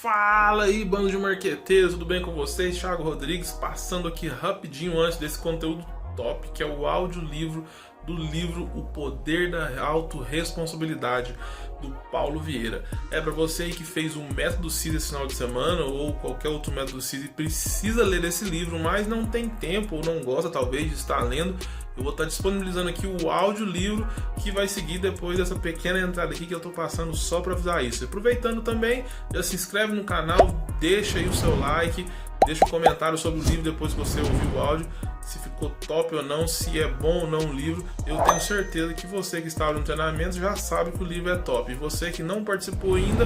Fala aí, bando de marqueteiros, tudo bem com vocês? Thiago Rodrigues, passando aqui rapidinho antes desse conteúdo top, que é o audiolivro do livro O Poder da Autorresponsabilidade, do Paulo Vieira. É para você aí que fez o método CIS esse final de semana, ou qualquer outro método CIS e precisa ler esse livro, mas não tem tempo, ou não gosta talvez de estar lendo, eu vou estar disponibilizando aqui o audiolivro que vai seguir depois dessa pequena entrada aqui que eu estou passando só para avisar isso. Aproveitando também, já se inscreve no canal, deixa aí o seu like, deixa um comentário sobre o livro depois que você ouvir o áudio, se ficou top ou não, se é bom ou não o livro. Eu tenho certeza que você que está no treinamento já sabe que o livro é top. E você que não participou ainda,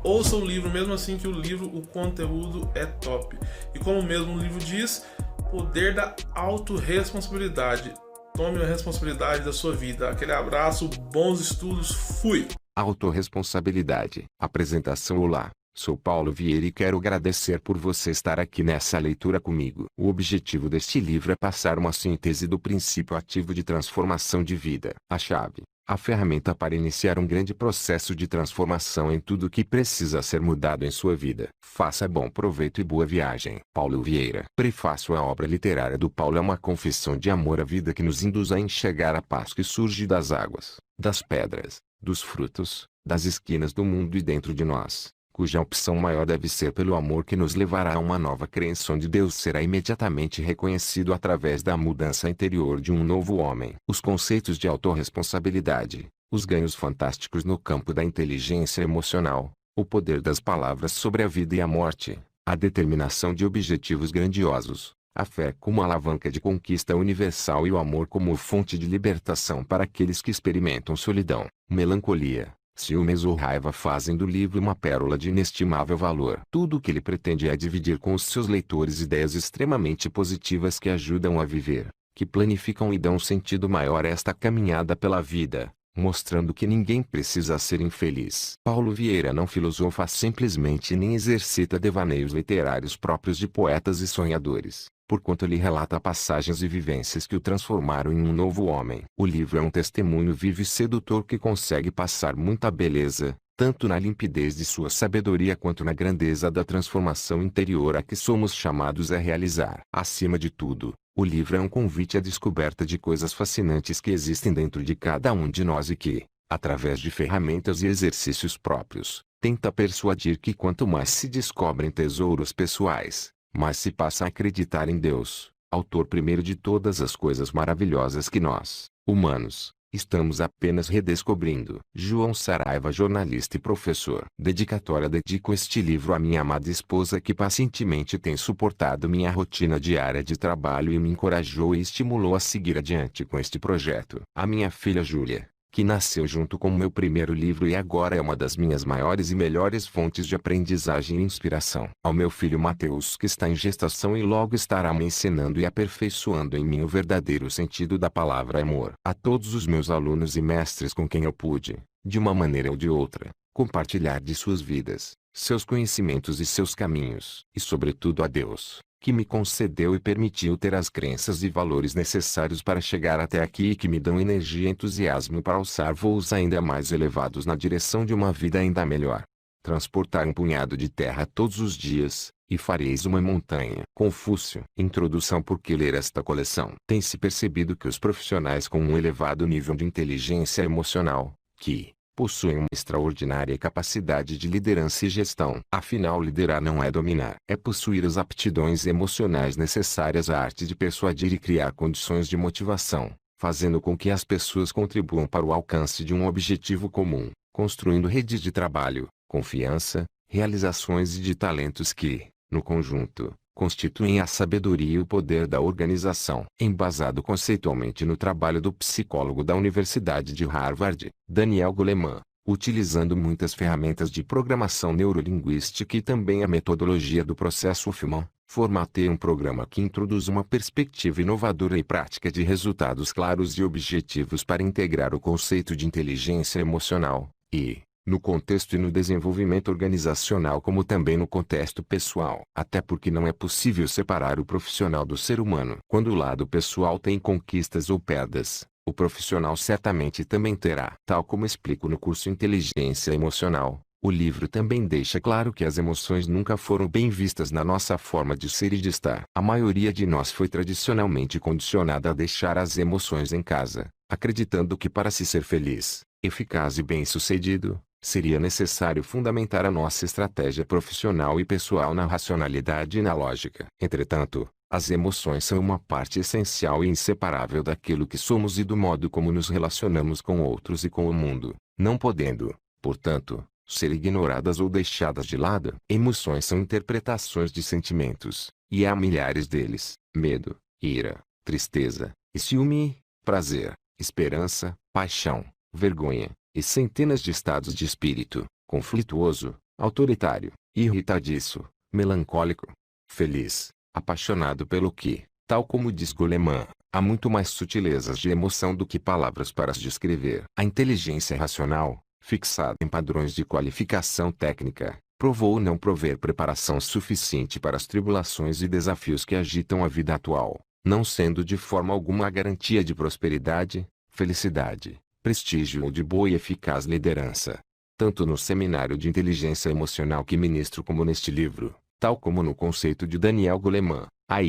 ouça o livro mesmo assim, que o livro, o conteúdo é top. E como mesmo o livro diz, poder da autorresponsabilidade. Tome a responsabilidade da sua vida. Aquele abraço, bons estudos, fui! Autorresponsabilidade. Apresentação: olá, sou Paulo Vieira e quero agradecer por você estar aqui nessa leitura comigo. O objetivo deste livro é passar uma síntese do princípio ativo de transformação de vida. A chave, a ferramenta para iniciar um grande processo de transformação em tudo que precisa ser mudado em sua vida. Faça bom proveito e boa viagem. Paulo Vieira. Prefácio: a obra literária do Paulo é uma confissão de amor à vida que nos induz a enxergar a paz que surge das águas, das pedras, dos frutos, das esquinas do mundo e dentro de nós, cuja opção maior deve ser pelo amor que nos levará a uma nova crença onde Deus será imediatamente reconhecido através da mudança interior de um novo homem. Os conceitos de autorresponsabilidade, os ganhos fantásticos no campo da inteligência emocional, o poder das palavras sobre a vida e a morte, a determinação de objetivos grandiosos, a fé como alavanca de conquista universal e o amor como fonte de libertação para aqueles que experimentam solidão, melancolia, ciúmes ou raiva fazem do livro uma pérola de inestimável valor. Tudo o que ele pretende é dividir com os seus leitores ideias extremamente positivas que ajudam a viver, que planificam e dão sentido maior a esta caminhada pela vida, mostrando que ninguém precisa ser infeliz. Paulo Vieira não filosofa simplesmente nem exercita devaneios literários próprios de poetas e sonhadores, porquanto ele relata passagens e vivências que o transformaram em um novo homem. O livro é um testemunho vivo e sedutor que consegue passar muita beleza, tanto na limpidez de sua sabedoria quanto na grandeza da transformação interior a que somos chamados a realizar. Acima de tudo, o livro é um convite à descoberta de coisas fascinantes que existem dentro de cada um de nós e que, através de ferramentas e exercícios próprios, tenta persuadir que quanto mais se descobrem tesouros pessoais, mas se passa a acreditar em Deus, autor primeiro de todas as coisas maravilhosas que nós, humanos, estamos apenas redescobrindo. João Saraiva, jornalista e professor. Dedicatória: dedico este livro à minha amada esposa que pacientemente tem suportado minha rotina diária de trabalho e me encorajou e estimulou a seguir adiante com este projeto. À minha filha Júlia, que nasceu junto com o meu primeiro livro e agora é uma das minhas maiores e melhores fontes de aprendizagem e inspiração. Ao meu filho Mateus, que está em gestação e logo estará me ensinando e aperfeiçoando em mim o verdadeiro sentido da palavra amor. A todos os meus alunos e mestres com quem eu pude, de uma maneira ou de outra, compartilhar de suas vidas, seus conhecimentos e seus caminhos. E sobretudo a Deus, que me concedeu e permitiu ter as crenças e valores necessários para chegar até aqui e que me dão energia e entusiasmo para alçar voos ainda mais elevados na direção de uma vida ainda melhor. Transportar um punhado de terra todos os dias, e fareis uma montanha. Confúcio. Introdução: por que ler esta coleção? Tem-se percebido que os profissionais com um elevado nível de inteligência emocional, que possuem uma extraordinária capacidade de liderança e gestão. Afinal, liderar não é dominar, é possuir as aptidões emocionais necessárias à arte de persuadir e criar condições de motivação, fazendo com que as pessoas contribuam para o alcance de um objetivo comum, construindo redes de trabalho, confiança, realizações e de talentos que, no conjunto, constituem a sabedoria e o poder da organização. Embasado conceitualmente no trabalho do psicólogo da Universidade de Harvard, Daniel Goleman, utilizando muitas ferramentas de programação neurolinguística e também a metodologia do processo Huffman, formatei um programa que introduz uma perspectiva inovadora e prática de resultados claros e objetivos para integrar o conceito de inteligência emocional, e, no contexto e no desenvolvimento organizacional como também no contexto pessoal. Até porque não é possível separar o profissional do ser humano. Quando o lado pessoal tem conquistas ou perdas, o profissional certamente também terá. Tal como explico no curso Inteligência Emocional, O livro também deixa claro que as emoções nunca foram bem vistas na nossa forma de ser e de estar. A maioria de nós foi tradicionalmente condicionada a deixar as emoções em casa, acreditando que para se ser feliz, eficaz e bem-sucedido, seria necessário fundamentar a nossa estratégia profissional e pessoal na racionalidade e na lógica. Entretanto, as emoções são uma parte essencial e inseparável daquilo que somos e do modo como nos relacionamos com outros e com o mundo, não podendo, portanto, ser ignoradas ou deixadas de lado. Emoções são interpretações de sentimentos, e há milhares deles: medo, ira, tristeza, e ciúme, prazer, esperança, paixão, vergonha, e centenas de estados de espírito: conflituoso, autoritário, irritadiço, melancólico, feliz, apaixonado pelo que, tal como diz Goleman, há muito mais sutilezas de emoção do que palavras para as descrever. A inteligência racional, fixada em padrões de qualificação técnica, provou não prover preparação suficiente para as tribulações e desafios que agitam a vida atual, não sendo de forma alguma a garantia de prosperidade, felicidade, prestígio ou de boa e eficaz liderança. Tanto no seminário de inteligência emocional que ministro como neste livro, tal como no conceito de Daniel Goleman, a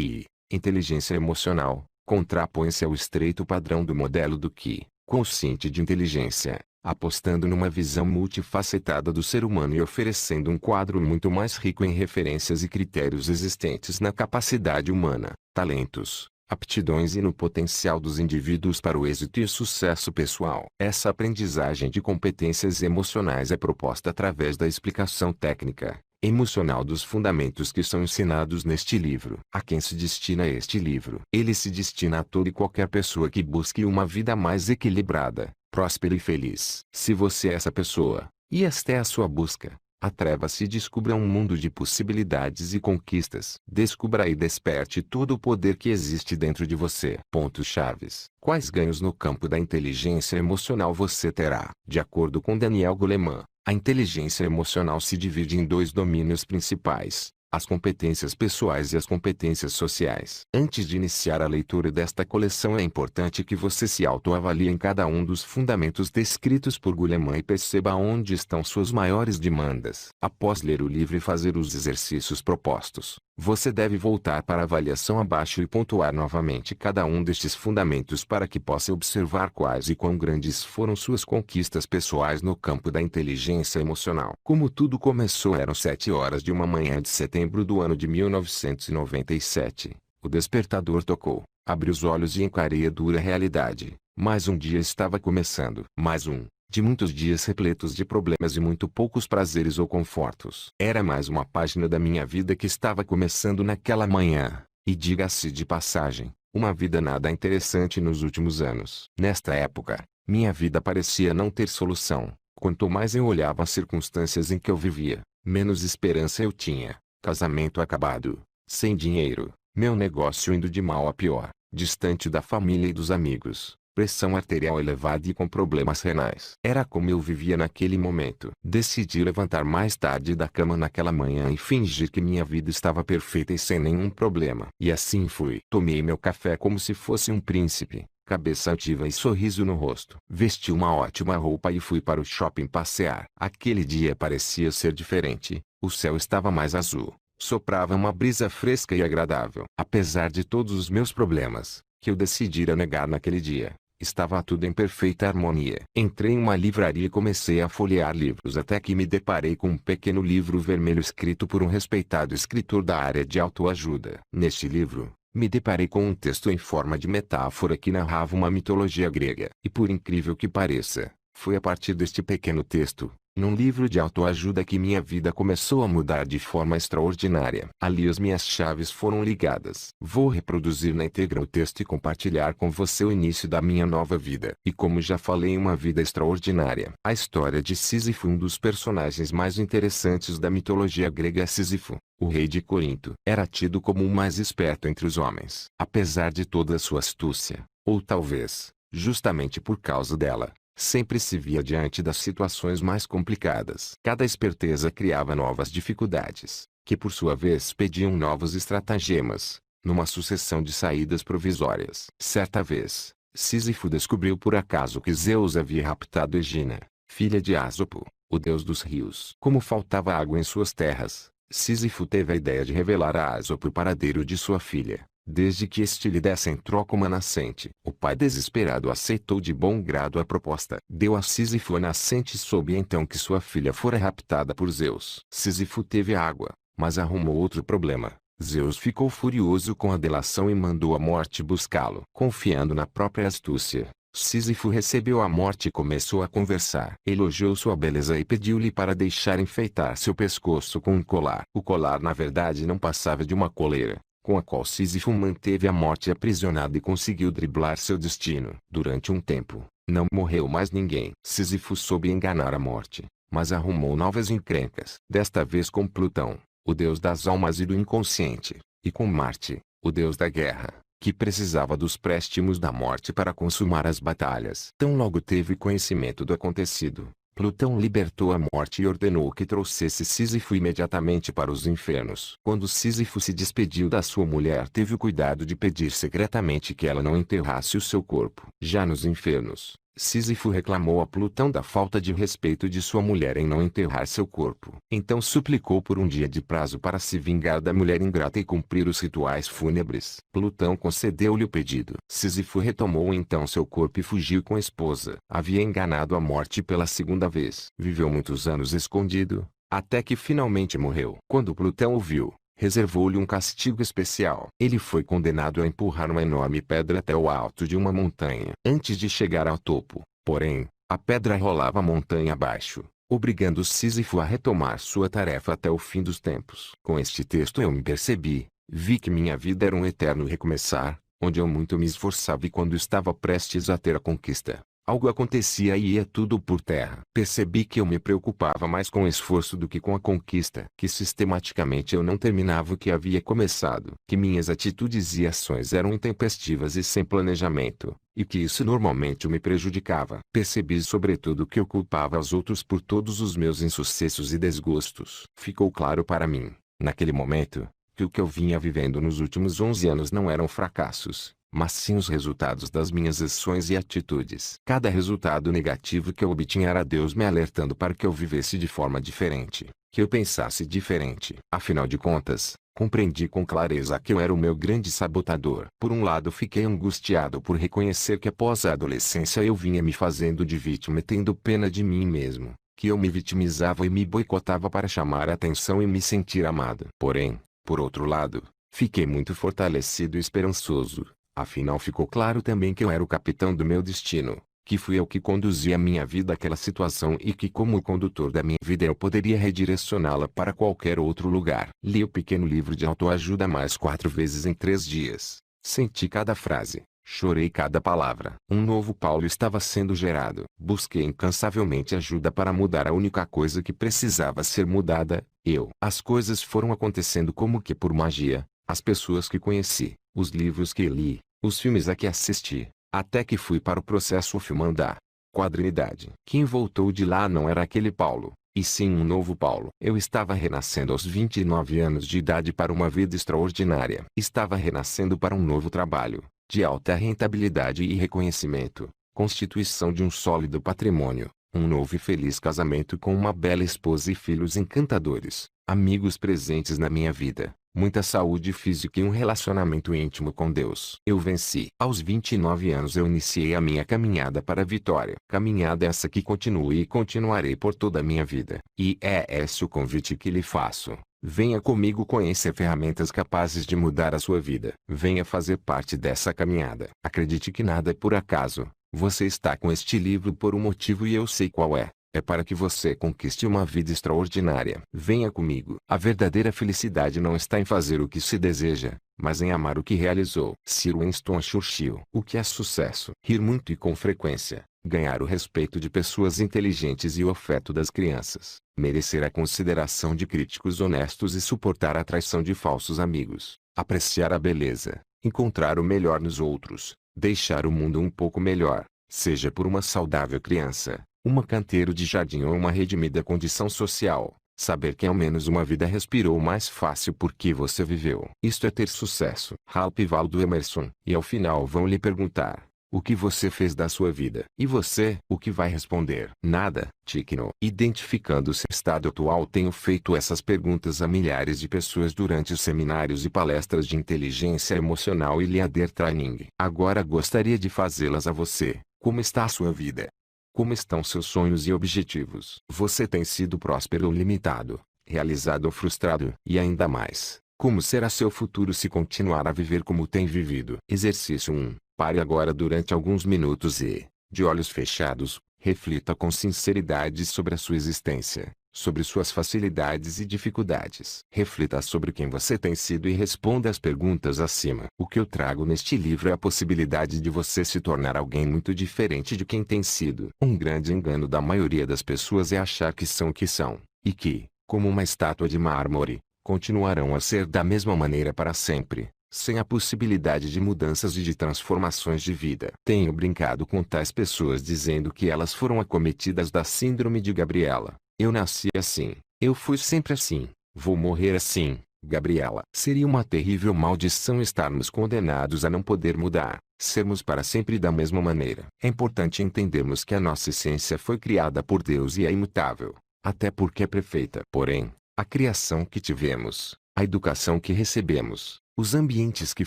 inteligência emocional, contrapõe-se ao estreito padrão do modelo do que, consciente de inteligência, apostando numa visão multifacetada do ser humano e oferecendo um quadro muito mais rico em referências e critérios existentes na capacidade humana, talentos, aptidões e no potencial dos indivíduos para o êxito e sucesso pessoal. Essa aprendizagem de competências emocionais é proposta através da explicação técnica, emocional dos fundamentos que são ensinados neste livro. A quem se destina este livro? Ele se destina a toda e qualquer pessoa que busque uma vida mais equilibrada, próspera e feliz. Se você é essa pessoa, e esta é a sua busca, atreva-se e descubra um mundo de possibilidades e conquistas. Descubra e desperte todo o poder que existe dentro de você. Pontos-chaves. Quais ganhos no campo da inteligência emocional você terá? De acordo com Daniel Goleman, a inteligência emocional se divide em dois domínios principais: as competências pessoais e as competências sociais. Antes de iniciar a leitura desta coleção, é importante que você se autoavalie em cada um dos fundamentos descritos por Goleman e perceba onde estão suas maiores demandas. Após ler o livro e fazer os exercícios propostos, você deve voltar para a avaliação abaixo e pontuar novamente cada um destes fundamentos para que possa observar quais e quão grandes foram suas conquistas pessoais no campo da inteligência emocional. Como tudo começou, eram 7 horas de uma manhã de setembro do ano de 1997. O despertador tocou, abri os olhos e encarei a dura realidade. Mais um dia estava começando. Mais um, de muitos dias repletos de problemas e muito poucos prazeres ou confortos. Era mais uma página da minha vida que estava começando naquela manhã. E diga-se de passagem, uma vida nada interessante nos últimos anos. Nesta época, minha vida parecia não ter solução. Quanto mais eu olhava as circunstâncias em que eu vivia, menos esperança eu tinha. Casamento acabado, sem dinheiro, meu negócio indo de mal a pior, distante da família e dos amigos, pressão arterial elevada e com problemas renais. Era como eu vivia naquele momento. Decidi levantar mais tarde da cama naquela manhã e fingir que minha vida estava perfeita e sem nenhum problema. E assim fui. Tomei meu café como se fosse um príncipe, cabeça ativa e sorriso no rosto. Vesti uma ótima roupa e fui para o shopping passear. Aquele dia parecia ser diferente. O céu estava mais azul, soprava uma brisa fresca e agradável. Apesar de todos os meus problemas, que eu decidira negar naquele dia, estava tudo em perfeita harmonia. Entrei em uma livraria e comecei a folhear livros até que me deparei com um pequeno livro vermelho escrito por um respeitado escritor da área de autoajuda. Neste livro, me deparei com um texto em forma de metáfora que narrava uma mitologia grega. E por incrível que pareça, foi a partir deste pequeno texto, num livro de autoajuda, que minha vida começou a mudar de forma extraordinária. Ali as minhas chaves foram ligadas. Vou reproduzir na íntegra o texto e compartilhar com você o início da minha nova vida. E como já falei, uma vida extraordinária. A história de Sísifo, um dos personagens mais interessantes da mitologia grega. Sísifo, o rei de Corinto, era tido como o mais esperto entre os homens. Apesar de toda a sua astúcia, ou talvez, justamente por causa dela, sempre se via diante das situações mais complicadas. Cada esperteza criava novas dificuldades, que por sua vez pediam novos estratagemas, numa sucessão de saídas provisórias. Certa vez, Sísifo descobriu por acaso que Zeus havia raptado Egina, filha de Ásopo, o deus dos rios. Como faltava água em suas terras, Sísifo teve a ideia de revelar a Asopo o paradeiro de sua filha, desde que este lhe desse em troca uma nascente. O pai desesperado aceitou de bom grado a proposta. Deu a Sísifo a nascente e soube então que sua filha fora raptada por Zeus. Sísifo teve água, mas arrumou outro problema. Zeus ficou furioso com a delação e mandou a morte buscá-lo. Confiando na própria astúcia, Sísifo recebeu a morte e começou a conversar. Elogiou sua beleza e pediu-lhe para deixar enfeitar seu pescoço com um colar. O colar na verdade não passava de uma coleira, com a qual Sísifo manteve a morte aprisionada e conseguiu driblar seu destino. Durante um tempo, não morreu mais ninguém. Sísifo soube enganar a morte, mas arrumou novas encrencas. Desta vez com Plutão, o deus das almas e do inconsciente, e com Marte, o deus da guerra, que precisava dos préstimos da morte para consumar as batalhas. Tão logo teve conhecimento do acontecido, Plutão libertou a morte e ordenou que trouxesse Sísifo imediatamente para os infernos. Quando Sísifo se despediu da sua mulher, teve o cuidado de pedir secretamente que ela não enterrasse o seu corpo. Já nos infernos, Sísifo reclamou a Plutão da falta de respeito de sua mulher em não enterrar seu corpo. Então suplicou por um dia de prazo para se vingar da mulher ingrata e cumprir os rituais fúnebres. Plutão concedeu-lhe o pedido. Sísifo retomou então seu corpo e fugiu com a esposa. Havia enganado a morte pela segunda vez. Viveu muitos anos escondido, até que finalmente morreu. Quando Plutão o viu, reservou-lhe um castigo especial. Ele foi condenado a empurrar uma enorme pedra até o alto de uma montanha. Antes de chegar ao topo, porém, a pedra rolava a montanha abaixo, obrigando Sísifo a retomar sua tarefa até o fim dos tempos. Com este texto eu me percebi, vi que minha vida era um eterno recomeçar, onde eu muito me esforçava e quando estava prestes a ter a conquista, algo acontecia e ia tudo por terra. Percebi que eu me preocupava mais com o esforço do que com a conquista. Que sistematicamente eu não terminava o que havia começado. Que minhas atitudes e ações eram intempestivas e sem planejamento. E que isso normalmente me prejudicava. Percebi sobretudo que eu culpava os outros por todos os meus insucessos e desgostos. Ficou claro para mim, naquele momento, que o que eu vinha vivendo nos últimos 11 anos não eram fracassos, mas sim os resultados das minhas ações e atitudes. Cada resultado negativo que eu obtinha era Deus me alertando para que eu vivesse de forma diferente, que eu pensasse diferente. Afinal de contas, compreendi com clareza que eu era o meu grande sabotador. Por um lado fiquei angustiado por reconhecer que após a adolescência eu vinha me fazendo de vítima e tendo pena de mim mesmo, que eu me vitimizava e me boicotava para chamar a atenção e me sentir amado. Porém, por outro lado, fiquei muito fortalecido e esperançoso. Afinal ficou claro também que eu era o capitão do meu destino, que fui eu que conduzia a minha vida àquela situação e que como o condutor da minha vida eu poderia redirecioná-la para qualquer outro lugar. Li o pequeno livro de autoajuda mais 4 vezes em 3 dias. Senti cada frase, chorei cada palavra. Um novo Paulo estava sendo gerado. Busquei incansavelmente ajuda para mudar a única coisa que precisava ser mudada, eu. As coisas foram acontecendo como que por magia, as pessoas que conheci, os livros que li, os filmes a que assisti, até que fui para o processo filmando da quadrinidade. Quem voltou de lá não era aquele Paulo, e sim um novo Paulo. Eu estava renascendo aos 29 anos de idade para uma vida extraordinária. Estava renascendo para um novo trabalho, de alta rentabilidade e reconhecimento, constituição de um sólido patrimônio, um novo e feliz casamento com uma bela esposa e filhos encantadores, amigos presentes na minha vida, muita saúde física e um relacionamento íntimo com Deus. Eu venci. Aos 29 anos eu iniciei a minha caminhada para a vitória. Caminhada essa que continuo e continuarei por toda a minha vida. E é esse o convite que lhe faço. Venha comigo conhecer ferramentas capazes de mudar a sua vida. Venha fazer parte dessa caminhada. Acredite que nada é por acaso. Você está com este livro por um motivo e eu sei qual é. É para que você conquiste uma vida extraordinária. Venha comigo. A verdadeira felicidade não está em fazer o que se deseja, mas em amar o que realizou. Sir Winston Churchill. O que é sucesso? Rir muito e com frequência. Ganhar o respeito de pessoas inteligentes e o afeto das crianças. Merecer a consideração de críticos honestos e suportar a traição de falsos amigos. Apreciar a beleza. Encontrar o melhor nos outros. Deixar o mundo um pouco melhor. Seja por uma saudável criança, uma canteiro de jardim ou uma redimida condição social, saber que ao menos uma vida respirou mais fácil porque você viveu. Isto é ter sucesso. Ralph Waldo Emerson. E ao final vão lhe perguntar: O que você fez da sua vida? E você, o que vai responder? Nada, Tikno. Identificando seu estado atual, tenho feito essas perguntas a milhares de pessoas durante os seminários e palestras de inteligência emocional e Leader Training. Agora gostaria de fazê-las a você. Como está a sua vida? Como estão seus sonhos e objetivos? Você tem sido próspero ou limitado, realizado ou frustrado? E ainda mais, como será seu futuro se continuar a viver como tem vivido? Exercício 1. Pare agora durante alguns minutos e, de olhos fechados, reflita com sinceridade sobre a sua existência, sobre suas facilidades e dificuldades. Reflita sobre quem você tem sido e responda as perguntas acima. O que eu trago neste livro é a possibilidade de você se tornar alguém muito diferente de quem tem sido. Um grande engano da maioria das pessoas é achar que são o que são, e que, como uma estátua de mármore, continuarão a ser da mesma maneira para sempre, sem a possibilidade de mudanças e de transformações de vida. Tenho brincado com tais pessoas dizendo que elas foram acometidas da síndrome de Gabriela. Eu nasci assim, eu fui sempre assim, vou morrer assim, Gabriela. Seria uma terrível maldição estarmos condenados a não poder mudar, sermos para sempre da mesma maneira. É importante entendermos que a nossa essência foi criada por Deus e é imutável, até porque é perfeita. Porém, a criação que tivemos, a educação que recebemos, os ambientes que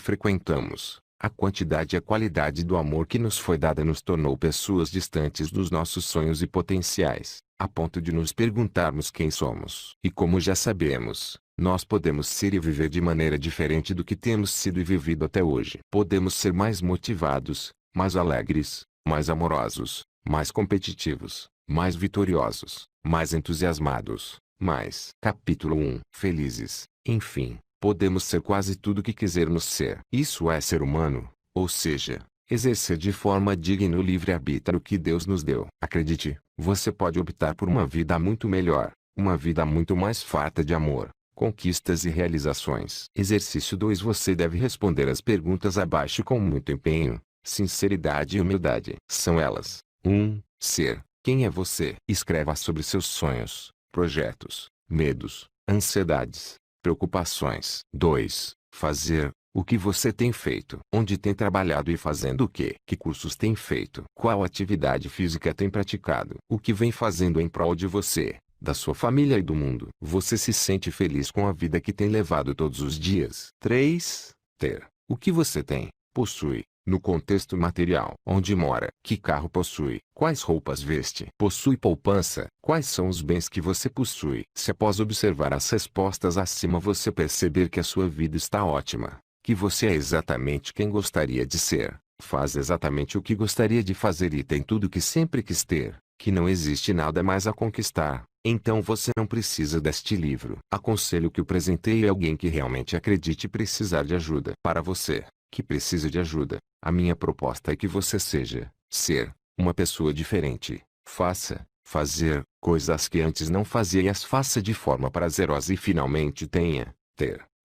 frequentamos, a quantidade e a qualidade do amor que nos foi dada nos tornou pessoas distantes dos nossos sonhos e potenciais, a ponto de nos perguntarmos quem somos. E como já sabemos, nós podemos ser e viver de maneira diferente do que temos sido e vivido até hoje. Podemos ser mais motivados, mais alegres, mais amorosos, mais competitivos, mais vitoriosos, mais entusiasmados, mais. Capítulo 1. Felizes. Enfim, podemos ser quase tudo o que quisermos ser. Isso é ser humano, ou seja, exercer de forma digna o livre-arbítrio que Deus nos deu. Acredite, você pode optar por uma vida muito melhor, uma vida muito mais farta de amor, conquistas e realizações. Exercício 2. Você deve responder as perguntas abaixo com muito empenho, sinceridade e humildade. São elas: 1. Ser. Quem é você? Escreva sobre seus sonhos, projetos, medos, ansiedades, preocupações. 2. Fazer. O que você tem feito? Onde tem trabalhado e fazendo o quê? Que cursos tem feito? Qual atividade física tem praticado? O que vem fazendo em prol de você, da sua família e do mundo? Você se sente feliz com a vida que tem levado todos os dias? 3. Ter. O que você tem, possui, no contexto material? Onde mora? Que carro possui? Quais roupas veste? Possui poupança? Quais são os bens que você possui? Se após observar as respostas acima você perceber que a sua vida está ótima, que você é exatamente quem gostaria de ser, faz exatamente o que gostaria de fazer e tem tudo o que sempre quis ter, que não existe nada mais a conquistar, então você não precisa deste livro. Aconselho que o presenteie a alguém que realmente acredite precisar de ajuda. Para você, que precisa de ajuda, a minha proposta é que você seja, ser, uma pessoa diferente. Fazer, coisas que antes não fazia e as faça de forma prazerosa e finalmente ter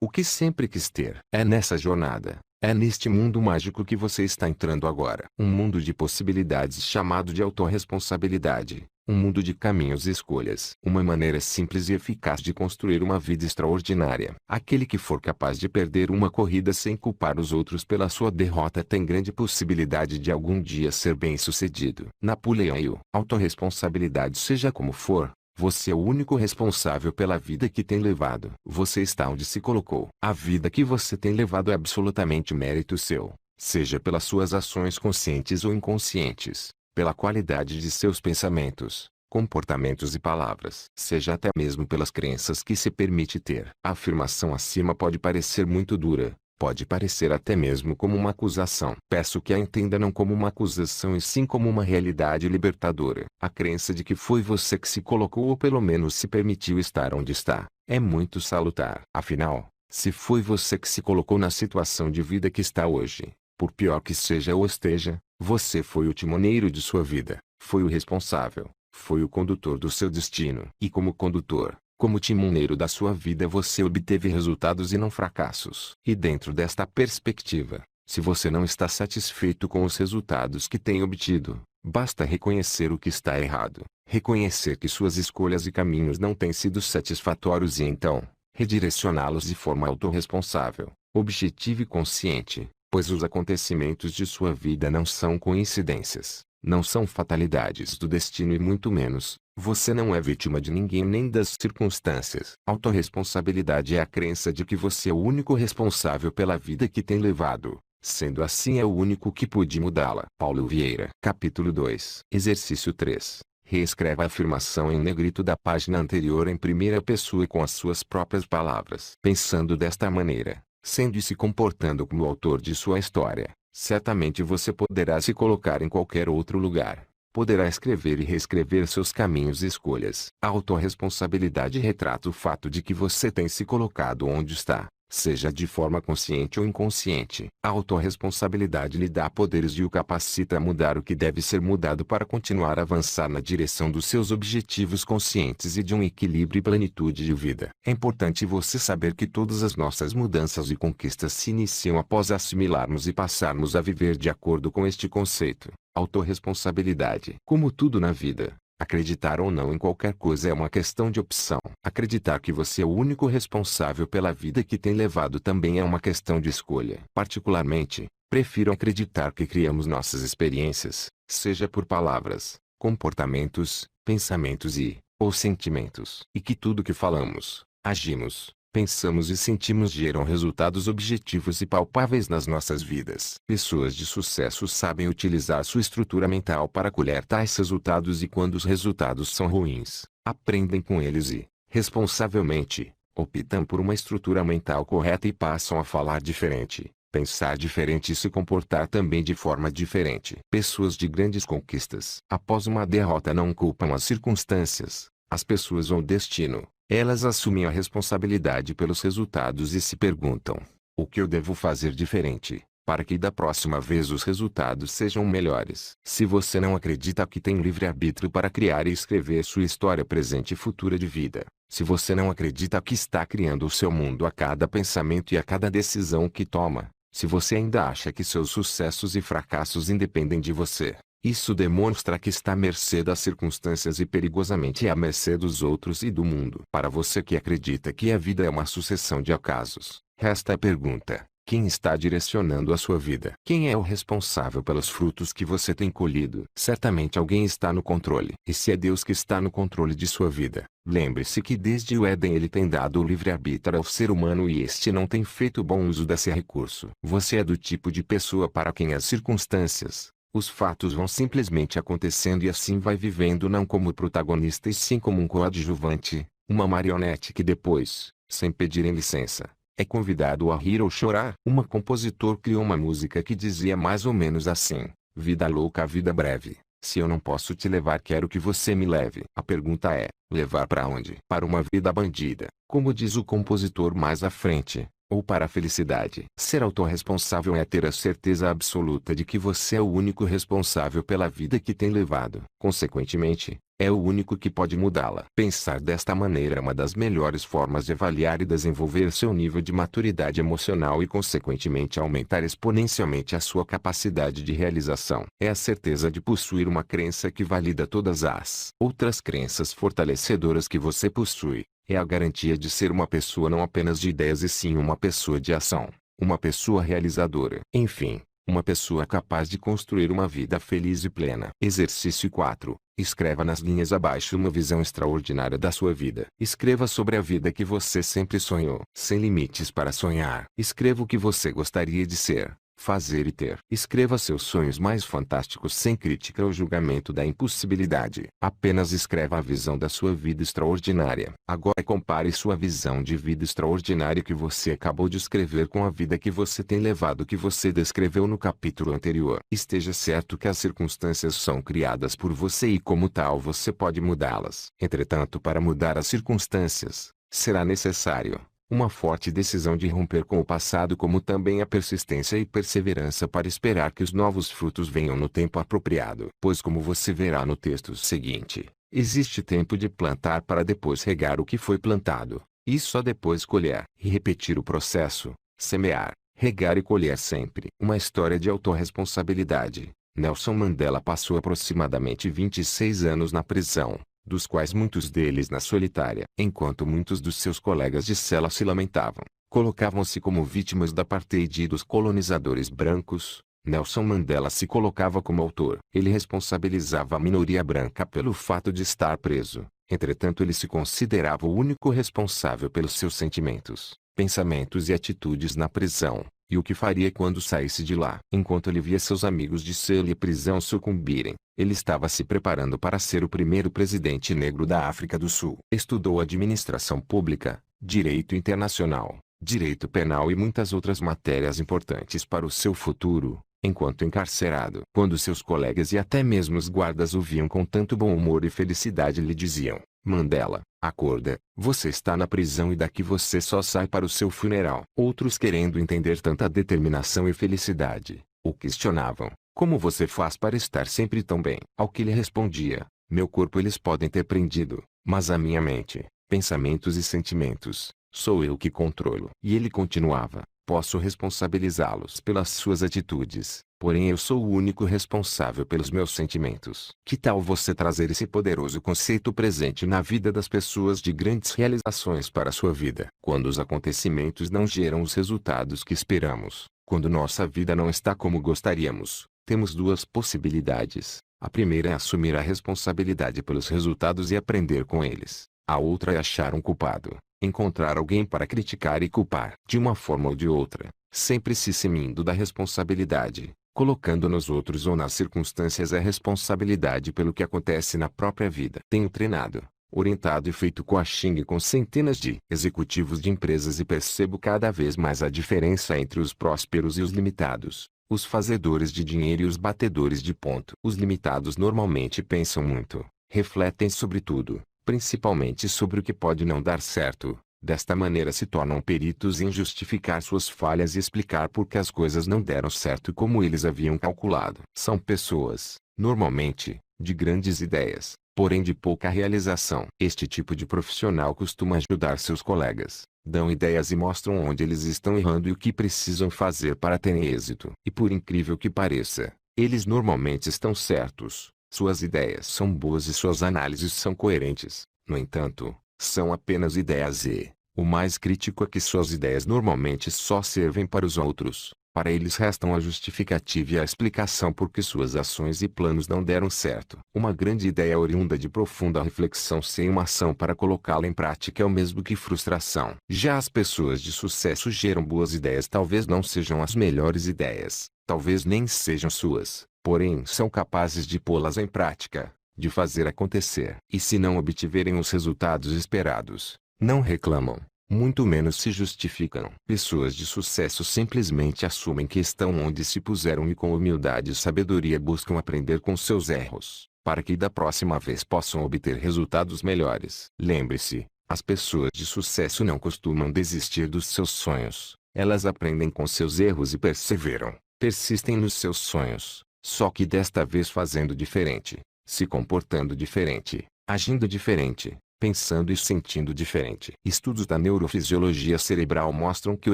o que sempre quis ter. É nessa jornada, é neste mundo mágico que você está entrando agora. Um mundo de possibilidades chamado de autorresponsabilidade. Um mundo de caminhos e escolhas. Uma maneira simples e eficaz de construir uma vida extraordinária. Aquele que for capaz de perder uma corrida sem culpar os outros pela sua derrota tem grande possibilidade de algum dia ser bem-sucedido. Napoleão Hill. Autorresponsabilidade. Seja como for, você é o único responsável pela vida que tem levado. Você está onde se colocou. A vida que você tem levado é absolutamente mérito seu, seja pelas suas ações conscientes ou inconscientes, pela qualidade de seus pensamentos, comportamentos e palavras, seja até mesmo pelas crenças que se permite ter. A afirmação acima pode parecer muito dura, pode parecer até mesmo como uma acusação. Peço que a entenda não como uma acusação e sim como uma realidade libertadora. A crença de que foi você que se colocou ou pelo menos se permitiu estar onde está, é muito salutar. Afinal, se foi você que se colocou na situação de vida que está hoje, por pior que seja ou esteja, você foi o timoneiro de sua vida, foi o responsável, foi o condutor do seu destino. E como condutor, como timoneiro da sua vida você obteve resultados e não fracassos. E dentro desta perspectiva, se você não está satisfeito com os resultados que tem obtido, basta reconhecer o que está errado, reconhecer que suas escolhas e caminhos não têm sido satisfatórios e então, redirecioná-los de forma autorresponsável, objetiva e consciente, pois os acontecimentos de sua vida não são coincidências, não são fatalidades do destino e muito menos, você não é vítima de ninguém nem das circunstâncias. Autorresponsabilidade é a crença de que você é o único responsável pela vida que tem levado. Sendo assim é o único que pode mudá-la. Paulo Vieira. Capítulo 2. Exercício 3. Reescreva a afirmação em negrito da página anterior em primeira pessoa com as suas próprias palavras. Pensando desta maneira, sendo e se comportando como autor de sua história, certamente você poderá se colocar em qualquer outro lugar. Poderá escrever e reescrever seus caminhos e escolhas. A autorresponsabilidade retrata o fato de que você tem se colocado onde está, seja de forma consciente ou inconsciente. A autorresponsabilidade lhe dá poderes e o capacita a mudar o que deve ser mudado para continuar a avançar na direção dos seus objetivos conscientes e de um equilíbrio e plenitude de vida. É importante você saber que todas as nossas mudanças e conquistas se iniciam após assimilarmos e passarmos a viver de acordo com este conceito. Autorresponsabilidade. Como tudo na vida, acreditar ou não em qualquer coisa é uma questão de opção. Acreditar que você é o único responsável pela vida que tem levado também é uma questão de escolha. Particularmente, prefiro acreditar que criamos nossas experiências, seja por palavras, comportamentos, pensamentos ou sentimentos. E que tudo que falamos, agimos, pensamos e sentimos geram resultados objetivos e palpáveis nas nossas vidas. Pessoas de sucesso sabem utilizar sua estrutura mental para colher tais resultados e quando os resultados são ruins, aprendem com eles e, responsavelmente, optam por uma estrutura mental correta e passam a falar diferente, pensar diferente e se comportar também de forma diferente. Pessoas de grandes conquistas, após uma derrota, não culpam as circunstâncias, as pessoas ou o destino. Elas assumem a responsabilidade pelos resultados e se perguntam: o que eu devo fazer diferente, para que da próxima vez os resultados sejam melhores? Se você não acredita que tem livre-arbítrio para criar e escrever sua história presente e futura de vida, se você não acredita que está criando o seu mundo a cada pensamento e a cada decisão que toma, se você ainda acha que seus sucessos e fracassos independem de você, isso demonstra que está à mercê das circunstâncias e perigosamente à mercê dos outros e do mundo. Para você que acredita que a vida é uma sucessão de acasos, resta a pergunta: quem está direcionando a sua vida? Quem é o responsável pelos frutos que você tem colhido? Certamente alguém está no controle. E se é Deus que está no controle de sua vida, lembre-se que desde o Éden ele tem dado o livre-arbítrio ao ser humano e este não tem feito bom uso desse recurso. Você é do tipo de pessoa para quem as circunstâncias, os fatos vão simplesmente acontecendo e assim vai vivendo não como protagonista e sim como um coadjuvante, uma marionete que depois, sem pedirem licença, é convidado a rir ou chorar. Um compositor criou uma música que dizia mais ou menos assim: vida louca, vida breve. Se eu não posso te levar, quero que você me leve. A pergunta é: levar para onde? Para uma vida bandida, como diz o compositor mais à frente, ou para a felicidade? Ser autorresponsável é ter a certeza absoluta de que você é o único responsável pela vida que tem levado. Consequentemente, é o único que pode mudá-la. Pensar desta maneira é uma das melhores formas de avaliar e desenvolver seu nível de maturidade emocional e consequentemente aumentar exponencialmente a sua capacidade de realização. É a certeza de possuir uma crença que valida todas as outras crenças fortalecedoras que você possui. É a garantia de ser uma pessoa não apenas de ideias e sim uma pessoa de ação, uma pessoa realizadora. Enfim, uma pessoa capaz de construir uma vida feliz e plena. Exercício 4. Escreva nas linhas abaixo uma visão extraordinária da sua vida. Escreva sobre a vida que você sempre sonhou. Sem limites para sonhar. Escreva o que você gostaria de ser, fazer e ter. Escreva seus sonhos mais fantásticos sem crítica ou julgamento da impossibilidade. Apenas escreva a visão da sua vida extraordinária. Agora compare sua visão de vida extraordinária que você acabou de escrever com a vida que você tem levado que você descreveu no capítulo anterior. Esteja certo que as circunstâncias são criadas por você e como tal você pode mudá-las. Entretanto, para mudar as circunstâncias, será necessário uma forte decisão de romper com o passado, como também a persistência e perseverança para esperar que os novos frutos venham no tempo apropriado. Pois como você verá no texto seguinte, existe tempo de plantar para depois regar o que foi plantado, e só depois colher. E repetir o processo, semear, regar e colher sempre. Uma história de autorresponsabilidade. Nelson Mandela passou aproximadamente 26 anos na prisão, dos quais muitos deles na solitária. Enquanto muitos dos seus colegas de cela se lamentavam, colocavam-se como vítimas da apartheid e dos colonizadores brancos. Nelson Mandela se colocava como autor. Ele responsabilizava a minoria branca pelo fato de estar preso. Entretanto, ele se considerava o único responsável pelos seus sentimentos, pensamentos e atitudes na prisão, e o que faria quando saísse de lá. Enquanto ele via seus amigos de cela e prisão sucumbirem, ele estava se preparando para ser o primeiro presidente negro da África do Sul. Estudou administração pública, direito internacional, direito penal e muitas outras matérias importantes para o seu futuro, enquanto encarcerado. Quando seus colegas e até mesmo os guardas o viam com tanto bom humor e felicidade, lhe diziam: Mandela, acorda, você está na prisão e daqui você só sai para o seu funeral. Outros, querendo entender tanta determinação e felicidade, o questionavam: como você faz para estar sempre tão bem? Ao que ele respondia: meu corpo eles podem ter prendido, mas a minha mente, pensamentos e sentimentos, sou eu que controlo. E ele continuava: posso responsabilizá-los pelas suas atitudes, porém eu sou o único responsável pelos meus sentimentos. Que tal você trazer esse poderoso conceito presente na vida das pessoas de grandes realizações para a sua vida? Quando os acontecimentos não geram os resultados que esperamos, quando nossa vida não está como gostaríamos, temos duas possibilidades. A primeira é assumir a responsabilidade pelos resultados e aprender com eles. A outra é achar um culpado, encontrar alguém para criticar e culpar. De uma forma ou de outra, sempre se eximindo da responsabilidade, colocando nos outros ou nas circunstâncias a responsabilidade pelo que acontece na própria vida. Tenho treinado, orientado e feito coaching com centenas de executivos de empresas e percebo cada vez mais a diferença entre os prósperos e os limitados, os fazedores de dinheiro e os batedores de ponto. Os limitados normalmente pensam muito, refletem sobre tudo, principalmente sobre o que pode não dar certo. Desta maneira se tornam peritos em justificar suas falhas e explicar por que as coisas não deram certo como eles haviam calculado. São pessoas, normalmente, de grandes ideias, porém de pouca realização. Este tipo de profissional costuma ajudar seus colegas, dão ideias e mostram onde eles estão errando e o que precisam fazer para terem êxito. E por incrível que pareça, eles normalmente estão certos. Suas ideias são boas e suas análises são coerentes. No entanto, são apenas ideias e, o mais crítico é que suas ideias normalmente só servem para os outros. Para eles restam a justificativa e a explicação por que suas ações e planos não deram certo. Uma grande ideia oriunda de profunda reflexão sem uma ação para colocá-la em prática é o mesmo que frustração. Já as pessoas de sucesso geram boas ideias, talvez não sejam as melhores ideias, talvez nem sejam suas, porém são capazes de pô-las em prática, de fazer acontecer. E se não obtiverem os resultados esperados, não reclamam, muito menos se justificam. Pessoas de sucesso simplesmente assumem que estão onde se puseram e com humildade e sabedoria buscam aprender com seus erros, para que da próxima vez possam obter resultados melhores. Lembre-se, as pessoas de sucesso não costumam desistir dos seus sonhos, elas aprendem com seus erros e perseveram, persistem nos seus sonhos, só que desta vez fazendo diferente, se comportando diferente, agindo diferente, pensando e sentindo diferente. Estudos da neurofisiologia cerebral mostram que o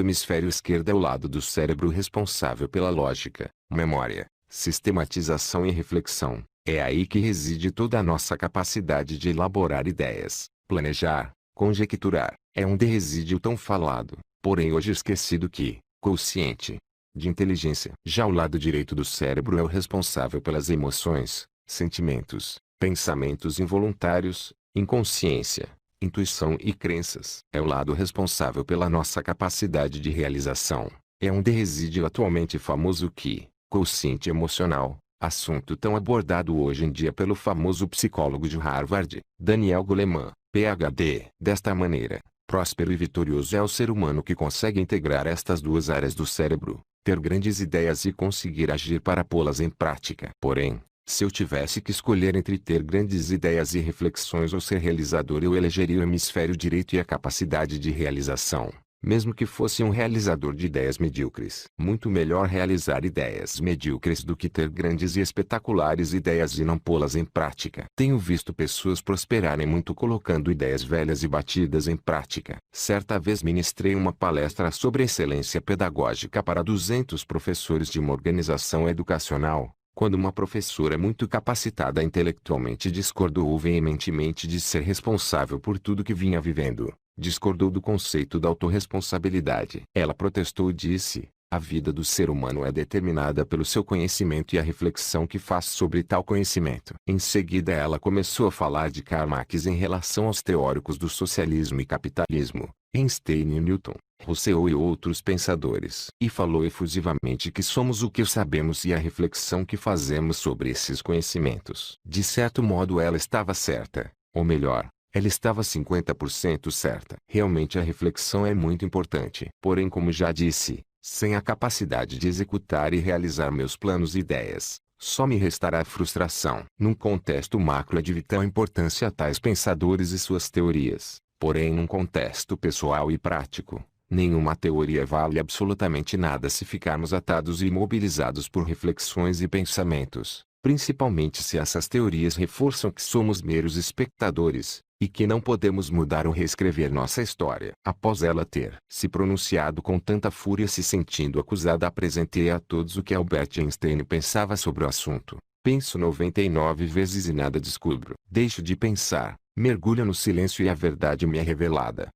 hemisfério esquerdo é o lado do cérebro responsável pela lógica, memória, sistematização e reflexão. É aí que reside toda a nossa capacidade de elaborar ideias, planejar, conjecturar. É onde reside o tão falado, porém hoje esquecido quociente de inteligência. Já o lado direito do cérebro é o responsável pelas emoções, sentimentos, pensamentos involuntários, inconsciência, intuição e crenças. É o lado responsável pela nossa capacidade de realização. É onde reside o atualmente famoso quociente emocional, assunto tão abordado hoje em dia pelo famoso psicólogo de Harvard, Daniel Goleman, PhD. Desta maneira, próspero e vitorioso é o ser humano que consegue integrar estas duas áreas do cérebro, ter grandes ideias e conseguir agir para pô-las em prática. Porém, se eu tivesse que escolher entre ter grandes ideias e reflexões ou ser realizador, eu elegeria o hemisfério direito e a capacidade de realização, mesmo que fosse um realizador de ideias medíocres. Muito melhor realizar ideias medíocres do que ter grandes e espetaculares ideias e não pô-las em prática. Tenho visto pessoas prosperarem muito colocando ideias velhas e batidas em prática. Certa vez ministrei uma palestra sobre excelência pedagógica para 200 professores de uma organização educacional, quando uma professora muito capacitada intelectualmente discordou veementemente de ser responsável por tudo que vinha vivendo. discordou do conceito da autorresponsabilidade. Ela protestou e disse: a vida do ser humano é determinada pelo seu conhecimento e a reflexão que faz sobre tal conhecimento. Em seguida ela começou a falar de Karl Marx em relação aos teóricos do socialismo e capitalismo, Einstein e Newton, Rousseau e outros pensadores. E falou efusivamente que somos o que sabemos e a reflexão que fazemos sobre esses conhecimentos. De certo modo ela estava certa, ou melhor, ela estava 50% certa. Realmente a reflexão é muito importante. Porém, como já disse, sem a capacidade de executar e realizar meus planos e ideias, só me restará a frustração. Num contexto macro é de vital importância a tais pensadores e suas teorias. Porém, num contexto pessoal e prático, nenhuma teoria vale absolutamente nada se ficarmos atados e imobilizados por reflexões e pensamentos, principalmente se essas teorias reforçam que somos meros espectadores, e que não podemos mudar ou reescrever nossa história. Após ela ter se pronunciado com tanta fúria, se sentindo acusada, apresentei a todos o que Albert Einstein pensava sobre o assunto. Penso 99 vezes e nada descubro. Deixo de pensar, mergulho no silêncio e a verdade me é revelada.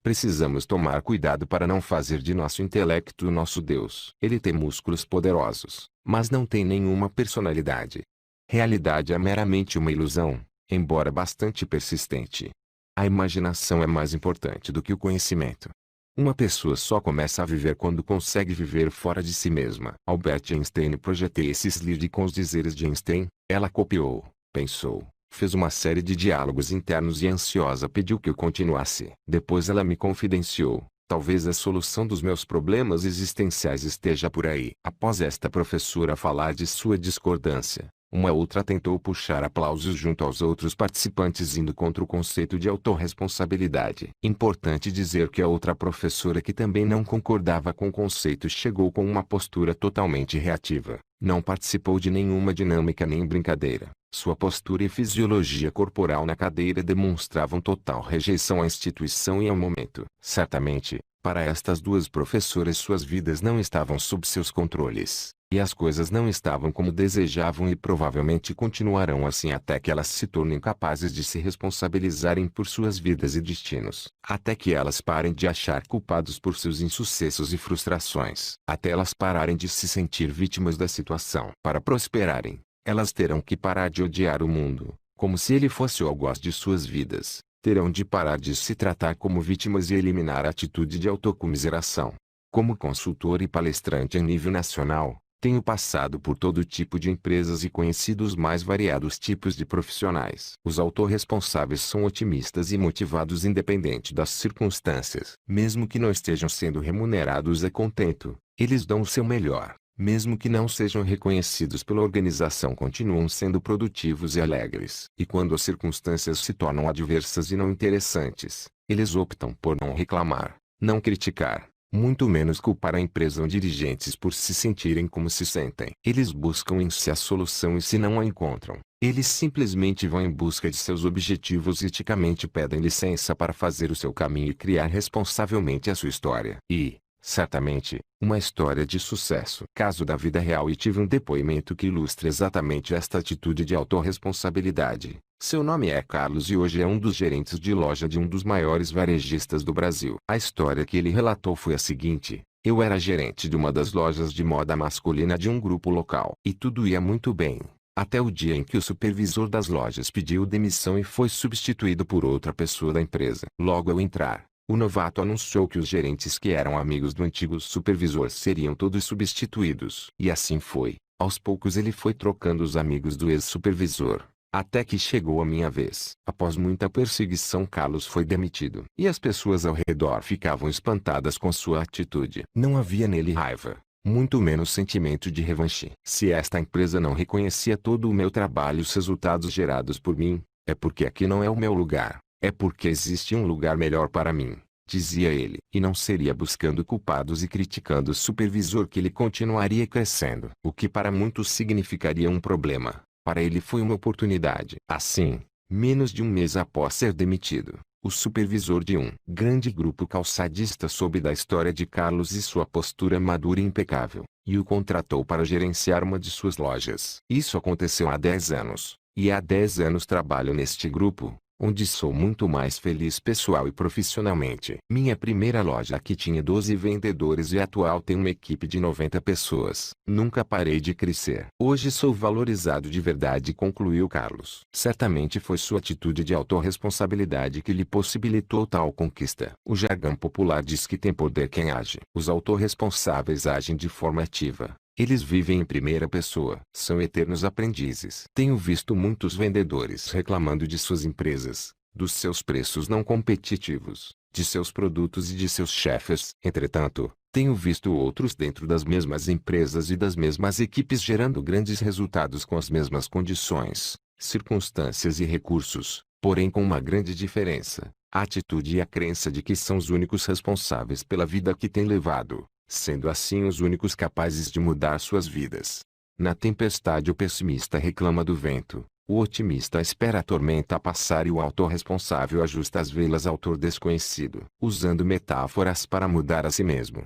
Precisamos tomar cuidado para não fazer de nosso intelecto o nosso Deus. Ele tem músculos poderosos, mas não tem nenhuma personalidade. Realidade é meramente uma ilusão, embora bastante persistente. A imaginação é mais importante do que o conhecimento. Uma pessoa só começa a viver quando consegue viver fora de si mesma. Albert Einstein. Projetei esse slide com os dizeres de Einstein. Ela copiou, pensou, fez uma série de diálogos internos e ansiosa pediu que eu continuasse. Depois ela me confidenciou: talvez a solução dos meus problemas existenciais esteja por aí. Após esta professora falar de sua discordância, uma outra tentou puxar aplausos junto aos outros participantes, indo contra o conceito de autorresponsabilidade. Importante dizer que a outra professora, que também não concordava com o conceito, chegou com uma postura totalmente reativa. Não participou de nenhuma dinâmica nem brincadeira. Sua postura e fisiologia corporal na cadeira demonstravam total rejeição à instituição e ao momento. Certamente, para estas duas professoras, suas vidas não estavam sob seus controles, e as coisas não estavam como desejavam, e provavelmente continuarão assim até que elas se tornem capazes de se responsabilizarem por suas vidas e destinos. Até que elas parem de achar culpados por seus insucessos e frustrações. Até elas pararem de se sentir vítimas da situação. Para prosperarem, elas terão que parar de odiar o mundo, como se ele fosse o algoz de suas vidas. Terão de parar de se tratar como vítimas e eliminar a atitude de autocomiseração. Como consultor e palestrante em nível nacional, tenho passado por todo tipo de empresas e conhecido os mais variados tipos de profissionais. Os autorresponsáveis são otimistas e motivados independente das circunstâncias. Mesmo que não estejam sendo remunerados a contento, eles dão o seu melhor. Mesmo que não sejam reconhecidos pela organização, continuam sendo produtivos e alegres. E quando as circunstâncias se tornam adversas e não interessantes, eles optam por não reclamar, não criticar, muito menos culpar a empresa ou dirigentes por se sentirem como se sentem. Eles buscam em si a solução, e se não a encontram, eles simplesmente vão em busca de seus objetivos e eticamente pedem licença para fazer o seu caminho e criar responsavelmente a sua história. E, certamente, uma história de sucesso. Caso da vida real, e tive um depoimento que ilustra exatamente esta atitude de autorresponsabilidade. Seu nome é Carlos e hoje é um dos gerentes de loja de um dos maiores varejistas do Brasil. A história que ele relatou foi a seguinte: eu era gerente de uma das lojas de moda masculina de um grupo local. E tudo ia muito bem, até o dia em que o supervisor das lojas pediu demissão e foi substituído por outra pessoa da empresa. Logo ao entrar, o novato anunciou que os gerentes que eram amigos do antigo supervisor seriam todos substituídos. E assim foi. Aos poucos ele foi trocando os amigos do ex-supervisor, até que chegou a minha vez. Após muita perseguição, Carlos foi demitido. E as pessoas ao redor ficavam espantadas com sua atitude. Não havia nele raiva, muito menos sentimento de revanche. Se esta empresa não reconhecia todo o meu trabalho e os resultados gerados por mim, é porque aqui não é o meu lugar. É porque existe um lugar melhor para mim, dizia ele. E não seria buscando culpados e criticando o supervisor que ele continuaria crescendo. O que para muitos significaria um problema, para ele foi uma oportunidade. Assim, menos de um mês após ser demitido, o supervisor de um grande grupo calçadista soube da história de Carlos e sua postura madura e impecável, e o contratou para gerenciar uma de suas lojas. Isso aconteceu há 10 anos, e há 10 anos trabalho neste grupo. onde sou muito mais feliz pessoal e profissionalmente. Minha primeira loja aqui tinha 12 vendedores e atual tem uma equipe de 90 pessoas. Nunca parei de crescer. Hoje sou valorizado de verdade, concluiu Carlos. Certamente foi sua atitude de autorresponsabilidade que lhe possibilitou tal conquista. O jargão popular diz que tem poder quem age. Os autorresponsáveis agem de forma ativa. Eles vivem em primeira pessoa. São eternos aprendizes. Tenho visto muitos vendedores reclamando de suas empresas, dos seus preços não competitivos, de seus produtos e de seus chefes. Entretanto, tenho visto outros dentro das mesmas empresas e das mesmas equipes gerando grandes resultados com as mesmas condições, circunstâncias e recursos, porém com uma grande diferença: a atitude e a crença de que são os únicos responsáveis pela vida que têm levado, sendo assim os únicos capazes de mudar suas vidas. Na tempestade o pessimista reclama do vento, o otimista espera a tormenta passar e o autorresponsável ajusta as velas. Autor desconhecido, usando metáforas para mudar a si mesmo.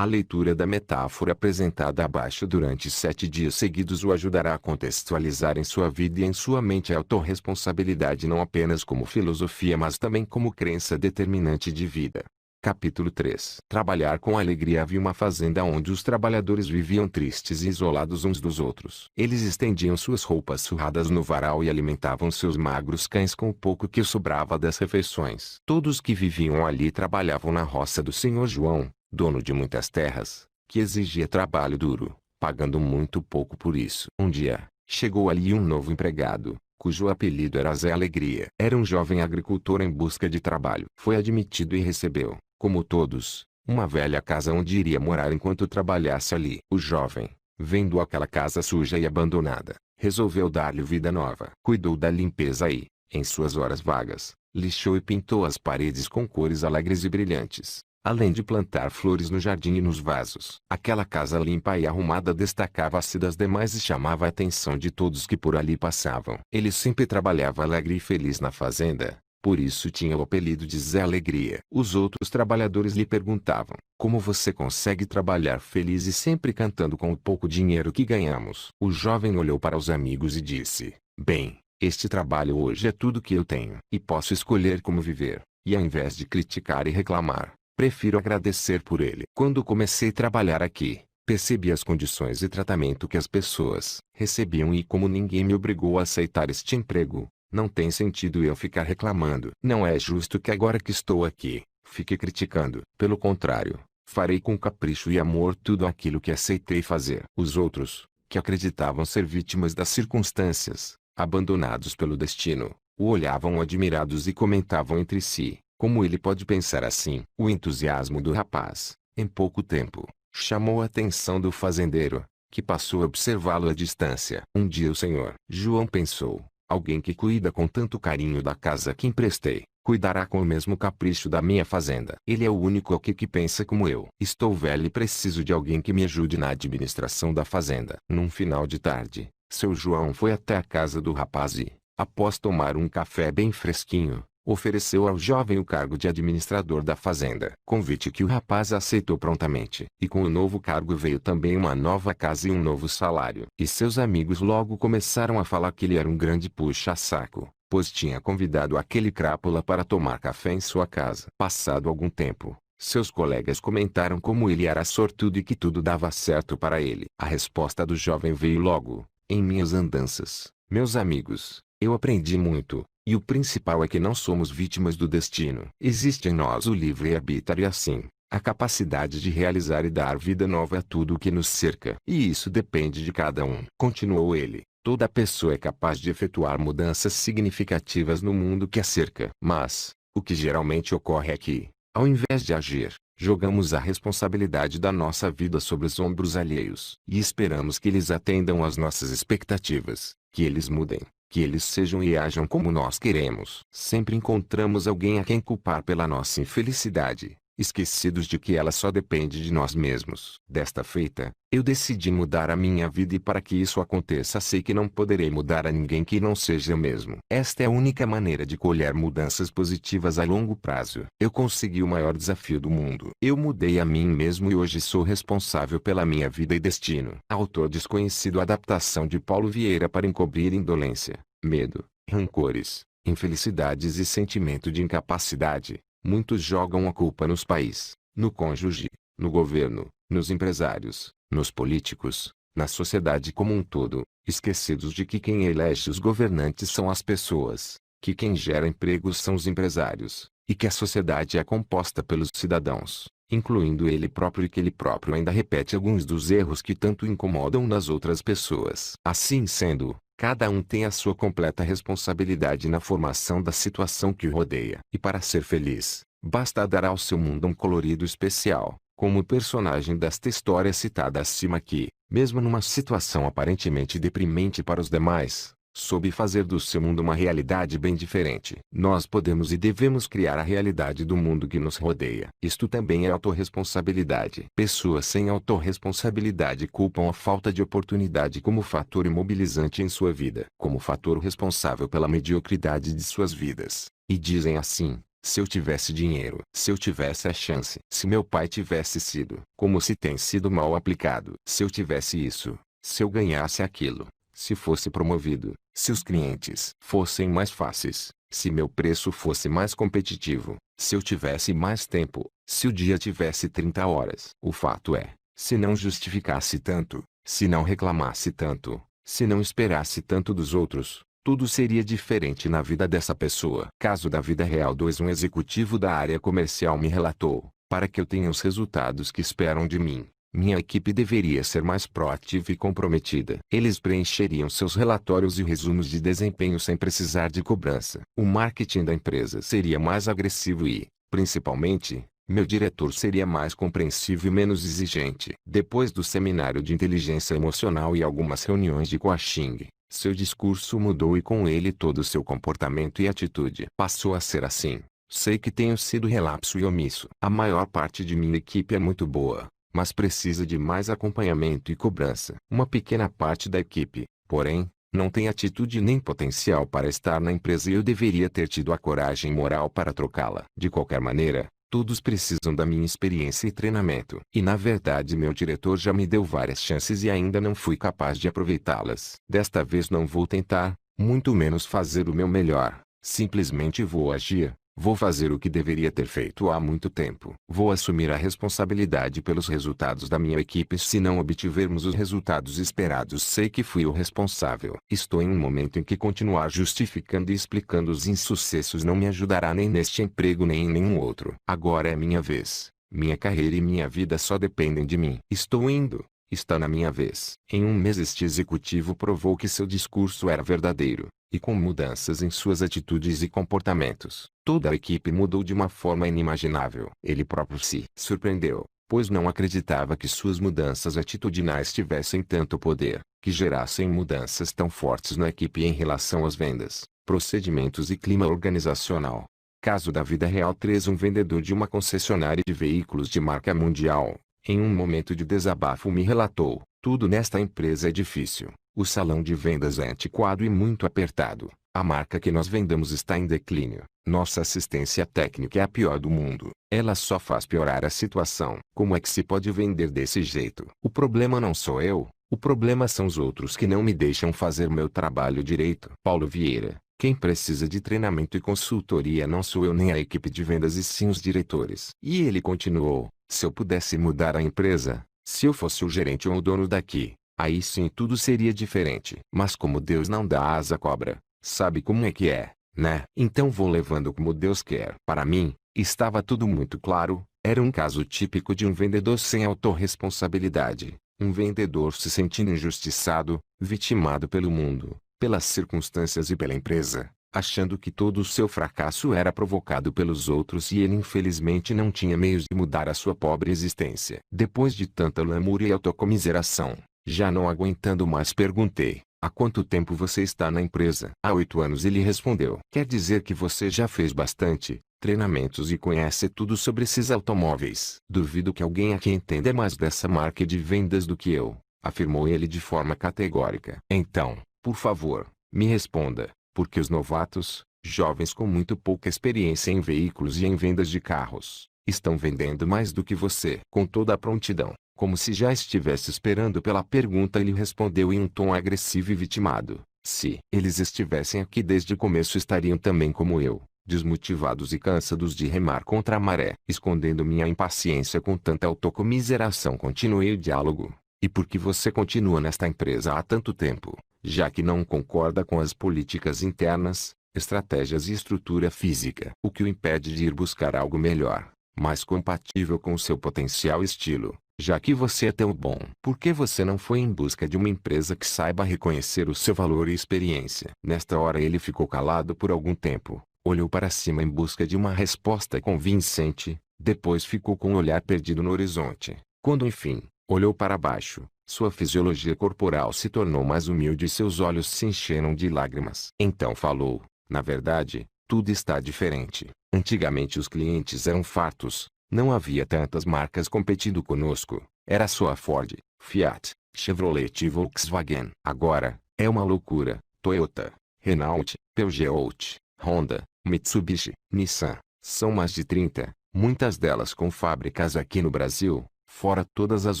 A leitura da metáfora apresentada abaixo durante 7 dias seguidos o ajudará a contextualizar em sua vida e em sua mente a autorresponsabilidade não apenas como filosofia mas também como crença determinante de vida. Capítulo 3. Trabalhar com alegria. Havia uma fazenda onde os trabalhadores viviam tristes e isolados uns dos outros. Eles estendiam suas roupas surradas no varal e alimentavam seus magros cães com o pouco que sobrava das refeições. Todos que viviam ali trabalhavam na roça do Senhor João, dono de muitas terras, que exigia trabalho duro, pagando muito pouco por isso. Um dia, chegou ali um novo empregado, cujo apelido era Zé Alegria. Era um jovem agricultor em busca de trabalho. Foi admitido e recebeu, como todos, uma velha casa onde iria morar enquanto trabalhasse ali. O jovem, vendo aquela casa suja e abandonada, resolveu dar-lhe vida nova. Cuidou da limpeza e, em suas horas vagas, lixou e pintou as paredes com cores alegres e brilhantes, além de plantar flores no jardim e nos vasos. Aquela casa limpa e arrumada destacava-se das demais e chamava a atenção de todos que por ali passavam. Ele sempre trabalhava alegre e feliz na fazenda, por isso tinha o apelido de Zé Alegria. Os outros trabalhadores lhe perguntavam: como você consegue trabalhar feliz e sempre cantando com o pouco dinheiro que ganhamos? O jovem olhou para os amigos e disse: bem, este trabalho hoje é tudo que eu tenho, e posso escolher como viver, e ao invés de criticar e reclamar, prefiro agradecer por ele. Quando comecei a trabalhar aqui, percebi as condições e tratamento que as pessoas recebiam e como ninguém me obrigou a aceitar este emprego, não tem sentido eu ficar reclamando. Não é justo que agora que estou aqui, fique criticando. Pelo contrário, farei com capricho e amor tudo aquilo que aceitei fazer. Os outros, que acreditavam ser vítimas das circunstâncias, abandonados pelo destino, o olhavam admirados e comentavam entre si: como ele pode pensar assim? O entusiasmo do rapaz, em pouco tempo, chamou a atenção do fazendeiro, que passou a observá-lo à distância. Um dia o senhor João pensou: alguém que cuida com tanto carinho da casa que emprestei, cuidará com o mesmo capricho da minha fazenda. Ele é o único aqui que pensa como eu. Estou velho e preciso de alguém que me ajude na administração da fazenda. Num final de tarde, seu João foi até a casa do rapaz e, após tomar um café bem fresquinho, ofereceu ao jovem o cargo de administrador da fazenda. Convite que o rapaz aceitou prontamente. E com o novo cargo veio também uma nova casa e um novo salário. E seus amigos logo começaram a falar que ele era um grande puxa-saco, pois tinha convidado aquele crápula para tomar café em sua casa. Passado algum tempo, seus colegas comentaram como ele era sortudo e que tudo dava certo para ele. A resposta do jovem veio logo: em minhas andanças, meus amigos, eu aprendi muito. E o principal é que não somos vítimas do destino. Existe em nós o livre-arbítrio e assim, a capacidade de realizar e dar vida nova a tudo o que nos cerca. E isso depende de cada um. Continuou ele: toda pessoa é capaz de efetuar mudanças significativas no mundo que a cerca. Mas, o que geralmente ocorre é que, ao invés de agir, jogamos a responsabilidade da nossa vida sobre os ombros alheios. E esperamos que eles atendam às nossas expectativas, que eles mudem, que eles sejam e ajam como nós queremos. Sempre encontramos alguém a quem culpar pela nossa infelicidade, esquecidos de que ela só depende de nós mesmos. Desta feita, eu decidi mudar a minha vida e para que isso aconteça sei que não poderei mudar a ninguém que não seja eu mesmo. Esta é a única maneira de colher mudanças positivas a longo prazo. Eu consegui o maior desafio do mundo. Eu mudei a mim mesmo e hoje sou responsável pela minha vida e destino. Autor desconhecido. Adaptação de Paulo Vieira para encobrir indolência, medo, rancores, infelicidades e sentimento de incapacidade. Muitos jogam a culpa nos pais, no cônjuge, no governo, nos empresários, nos políticos, na sociedade como um todo, esquecidos de que quem elege os governantes são as pessoas, que quem gera empregos são os empresários, e que a sociedade é composta pelos cidadãos, incluindo ele próprio, e que ele próprio ainda repete alguns dos erros que tanto incomodam nas outras pessoas. Assim sendo, cada um tem a sua completa responsabilidade na formação da situação que o rodeia. E para ser feliz, basta dar ao seu mundo um colorido especial, como o personagem desta história citada acima que, mesmo numa situação aparentemente deprimente para os demais, soube fazer do seu mundo uma realidade bem diferente. Nós podemos e devemos criar a realidade do mundo que nos rodeia. Isto também é autorresponsabilidade. Pessoas sem autorresponsabilidade culpam a falta de oportunidade como fator imobilizante em sua vida, como fator responsável pela mediocridade de suas vidas. E dizem assim: se eu tivesse dinheiro, se eu tivesse a chance, se meu pai tivesse sido, como se tem sido mal aplicado, se eu tivesse isso, se eu ganhasse aquilo, se fosse promovido, se os clientes fossem mais fáceis, se meu preço fosse mais competitivo, se eu tivesse mais tempo, se o dia tivesse 30 horas. O fato é, se não justificasse tanto, se não reclamasse tanto, se não esperasse tanto dos outros, tudo seria diferente na vida dessa pessoa. Caso da vida real 2. Um executivo da área comercial me relatou: para que eu tenha os resultados que esperam de mim, minha equipe deveria ser mais proativa e comprometida. Eles preencheriam seus relatórios e resumos de desempenho sem precisar de cobrança. O marketing da empresa seria mais agressivo e, principalmente, meu diretor seria mais compreensivo e menos exigente. Depois do seminário de inteligência emocional e algumas reuniões de coaching, seu discurso mudou e com ele todo o seu comportamento e atitude. Passou a ser assim: sei que tenho sido relapso e omisso. A maior parte de minha equipe é muito boa, mas precisa de mais acompanhamento e cobrança. Uma pequena parte da equipe, porém, não tem atitude nem potencial para estar na empresa e eu deveria ter tido a coragem moral para trocá-la. De qualquer maneira, todos precisam da minha experiência e treinamento. E na verdade meu diretor já me deu várias chances e ainda não fui capaz de aproveitá-las. Desta vez não vou tentar, muito menos fazer o meu melhor. Simplesmente vou agir. Vou fazer o que deveria ter feito há muito tempo. Vou assumir a responsabilidade pelos resultados da minha equipe se não obtivermos os resultados esperados. Sei que fui o responsável. Estou em um momento em que continuar justificando e explicando os insucessos não me ajudará nem neste emprego nem em nenhum outro. Agora é minha vez. Minha carreira e minha vida só dependem de mim. Estou indo. Está na minha vez. Em um mês este executivo provou que seu discurso era verdadeiro. E com mudanças em suas atitudes e comportamentos, toda a equipe mudou de uma forma inimaginável. Ele próprio se surpreendeu, pois não acreditava que suas mudanças atitudinais tivessem tanto poder, que gerassem mudanças tão fortes na equipe em relação às vendas, procedimentos e clima organizacional. Caso da vida real 3. Um vendedor de uma concessionária de veículos de marca mundial, em um momento de desabafo me relatou: tudo nesta empresa é difícil. O salão de vendas é antiquado e muito apertado. A marca que nós vendemos está em declínio. Nossa assistência técnica é a pior do mundo. Ela só faz piorar a situação. Como é que se pode vender desse jeito? O problema não sou eu. O problema são os outros que não me deixam fazer meu trabalho direito. Paulo Vieira: quem precisa de treinamento e consultoria não sou eu nem a equipe de vendas e sim os diretores. E ele continuou: se eu pudesse mudar a empresa, se eu fosse o gerente ou o dono daqui, aí sim tudo seria diferente. Mas como Deus não dá asa à cobra, sabe como é que é, né? Então vou levando como Deus quer. Para mim, estava tudo muito claro. Era um caso típico de um vendedor sem autorresponsabilidade. Um vendedor se sentindo injustiçado, vitimado pelo mundo, pelas circunstâncias e pela empresa, achando que todo o seu fracasso era provocado pelos outros e ele infelizmente não tinha meios de mudar a sua pobre existência. Depois de tanta lamúria e autocomiseração, já não aguentando mais, perguntei: há quanto tempo você está na empresa? Há 8 anos, ele respondeu. Quer dizer que você já fez bastante treinamentos e conhece tudo sobre esses automóveis. Duvido que alguém aqui entenda mais dessa marca de vendas do que eu, afirmou ele de forma categórica. Então, por favor, me responda, por que os novatos, jovens com muito pouca experiência em veículos e em vendas de carros, estão vendendo mais do que você? Com toda a prontidão, como se já estivesse esperando pela pergunta, ele respondeu em um tom agressivo e vitimado: Se eles estivessem aqui desde o começo estariam também como eu, desmotivados e cansados de remar contra a maré. Escondendo minha impaciência com tanta autocomiseração, continuei o diálogo. E por que você continua nesta empresa há tanto tempo, já que não concorda com as políticas internas, estratégias e estrutura física? O que o impede de ir buscar algo melhor, mais compatível com o seu potencial e estilo? Já que você é tão bom, por que você não foi em busca de uma empresa que saiba reconhecer o seu valor e experiência? Nesta hora ele ficou calado por algum tempo, olhou para cima em busca de uma resposta convincente, depois ficou com o olhar perdido no horizonte. Quando enfim, olhou para baixo, sua fisiologia corporal se tornou mais humilde e seus olhos se encheram de lágrimas. Então falou: na verdade, tudo está diferente. Antigamente os clientes eram fartos. Não havia tantas marcas competindo conosco. Era só a Ford, Fiat, Chevrolet e Volkswagen. Agora, é uma loucura. Toyota, Renault, Peugeot, Honda, Mitsubishi, Nissan. São mais de 30, muitas delas com fábricas aqui no Brasil, fora todas as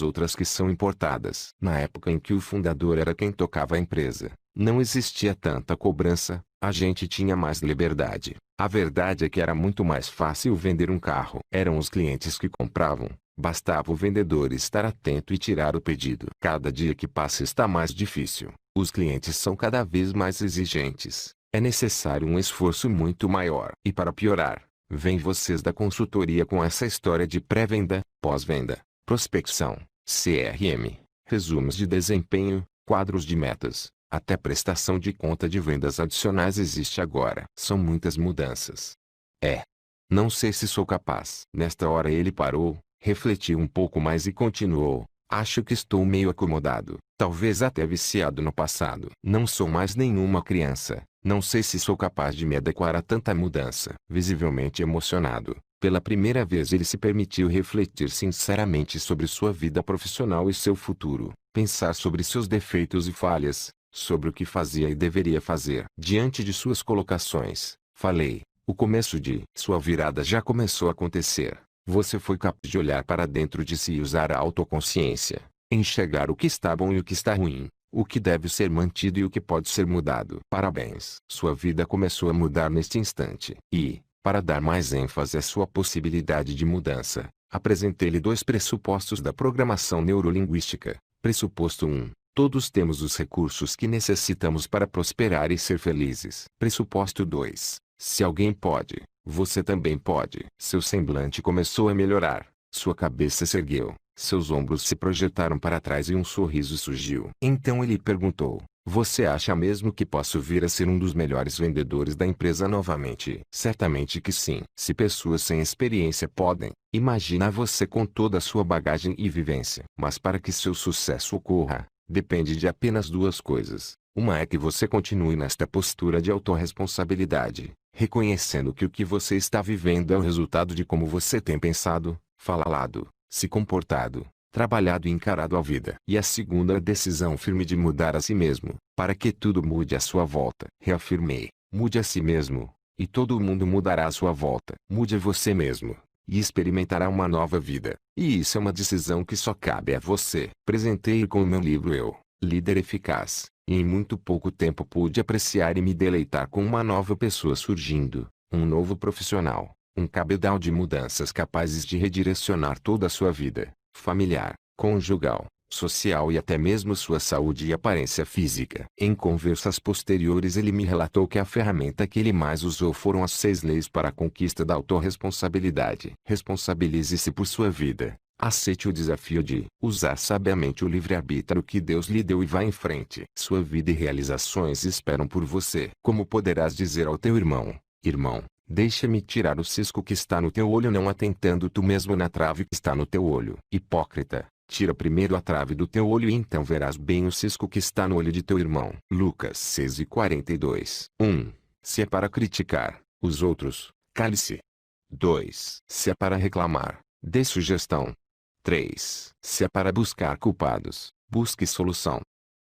outras que são importadas. Na época em que o fundador era quem tocava a empresa, não existia tanta cobrança, a gente tinha mais liberdade. A verdade é que era muito mais fácil vender um carro. Eram os clientes que compravam, bastava o vendedor estar atento e tirar o pedido. Cada dia que passa está mais difícil. Os clientes são cada vez mais exigentes. É necessário um esforço muito maior. E para piorar, vêm vocês da consultoria com essa história de pré-venda, pós-venda, prospecção, CRM, resumos de desempenho, quadros de metas. Até prestação de conta de vendas adicionais existe agora. São muitas mudanças. Não sei se sou capaz. Nesta hora ele parou, refletiu um pouco mais e continuou. Acho que estou meio acomodado, talvez até viciado no passado. Não sou mais nenhuma criança. Não sei se sou capaz de me adequar a tanta mudança. Visivelmente emocionado, pela primeira vez ele se permitiu refletir sinceramente sobre sua vida profissional e seu futuro. Pensar sobre seus defeitos e falhas, sobre o que fazia e deveria fazer. Diante de suas colocações, falei: o começo de sua virada já começou a acontecer. Você foi capaz de olhar para dentro de si e usar a autoconsciência, enxergar o que está bom e o que está ruim, o que deve ser mantido e o que pode ser mudado. Parabéns! Sua vida começou a mudar neste instante. E, para dar mais ênfase à sua possibilidade de mudança, apresentei-lhe 2 pressupostos da programação neurolinguística. Pressuposto 1. Todos temos os recursos que necessitamos para prosperar e ser felizes. Pressuposto 2. Se alguém pode, você também pode. Seu semblante começou a melhorar, sua cabeça se ergueu, seus ombros se projetaram para trás e um sorriso surgiu. Então ele perguntou: você acha mesmo que posso vir a ser um dos melhores vendedores da empresa novamente? Certamente que sim. Se pessoas sem experiência podem, imagina você com toda a sua bagagem e vivência. Mas para que seu sucesso ocorra, depende de apenas 2 coisas. Uma é que você continue nesta postura de autorresponsabilidade, reconhecendo que o que você está vivendo é o resultado de como você tem pensado, falado, se comportado, trabalhado e encarado a vida. E a segunda é a decisão firme de mudar a si mesmo, para que tudo mude à sua volta. Reafirmei: mude a si mesmo, e todo mundo mudará à sua volta. Mude você mesmo, e experimentará uma nova vida. E isso é uma decisão que só cabe a você. Apresentei com o meu livro Eu, Líder Eficaz, e em muito pouco tempo pude apreciar e me deleitar com uma nova pessoa surgindo, um novo profissional, um cabedal de mudanças capazes de redirecionar toda a sua vida, familiar, conjugal, social e até mesmo sua saúde e aparência física. Em conversas posteriores ele me relatou que a ferramenta que ele mais usou foram as 6 leis para a conquista da autorresponsabilidade. Responsabilize-se por sua vida. Aceite o desafio de usar sabiamente o livre-arbítrio que Deus lhe deu e vá em frente. Sua vida e realizações esperam por você. Como poderás dizer ao teu irmão: irmão, deixa-me tirar o cisco que está no teu olho, não atentando tu mesmo na trave que está no teu olho? Hipócrita, tira primeiro a trave do teu olho e então verás bem o cisco que está no olho de teu irmão. Lucas 6:42. 1. Se é para criticar os outros, cale-se. 2. Se é para reclamar, dê sugestão. 3. Se é para buscar culpados, busque solução.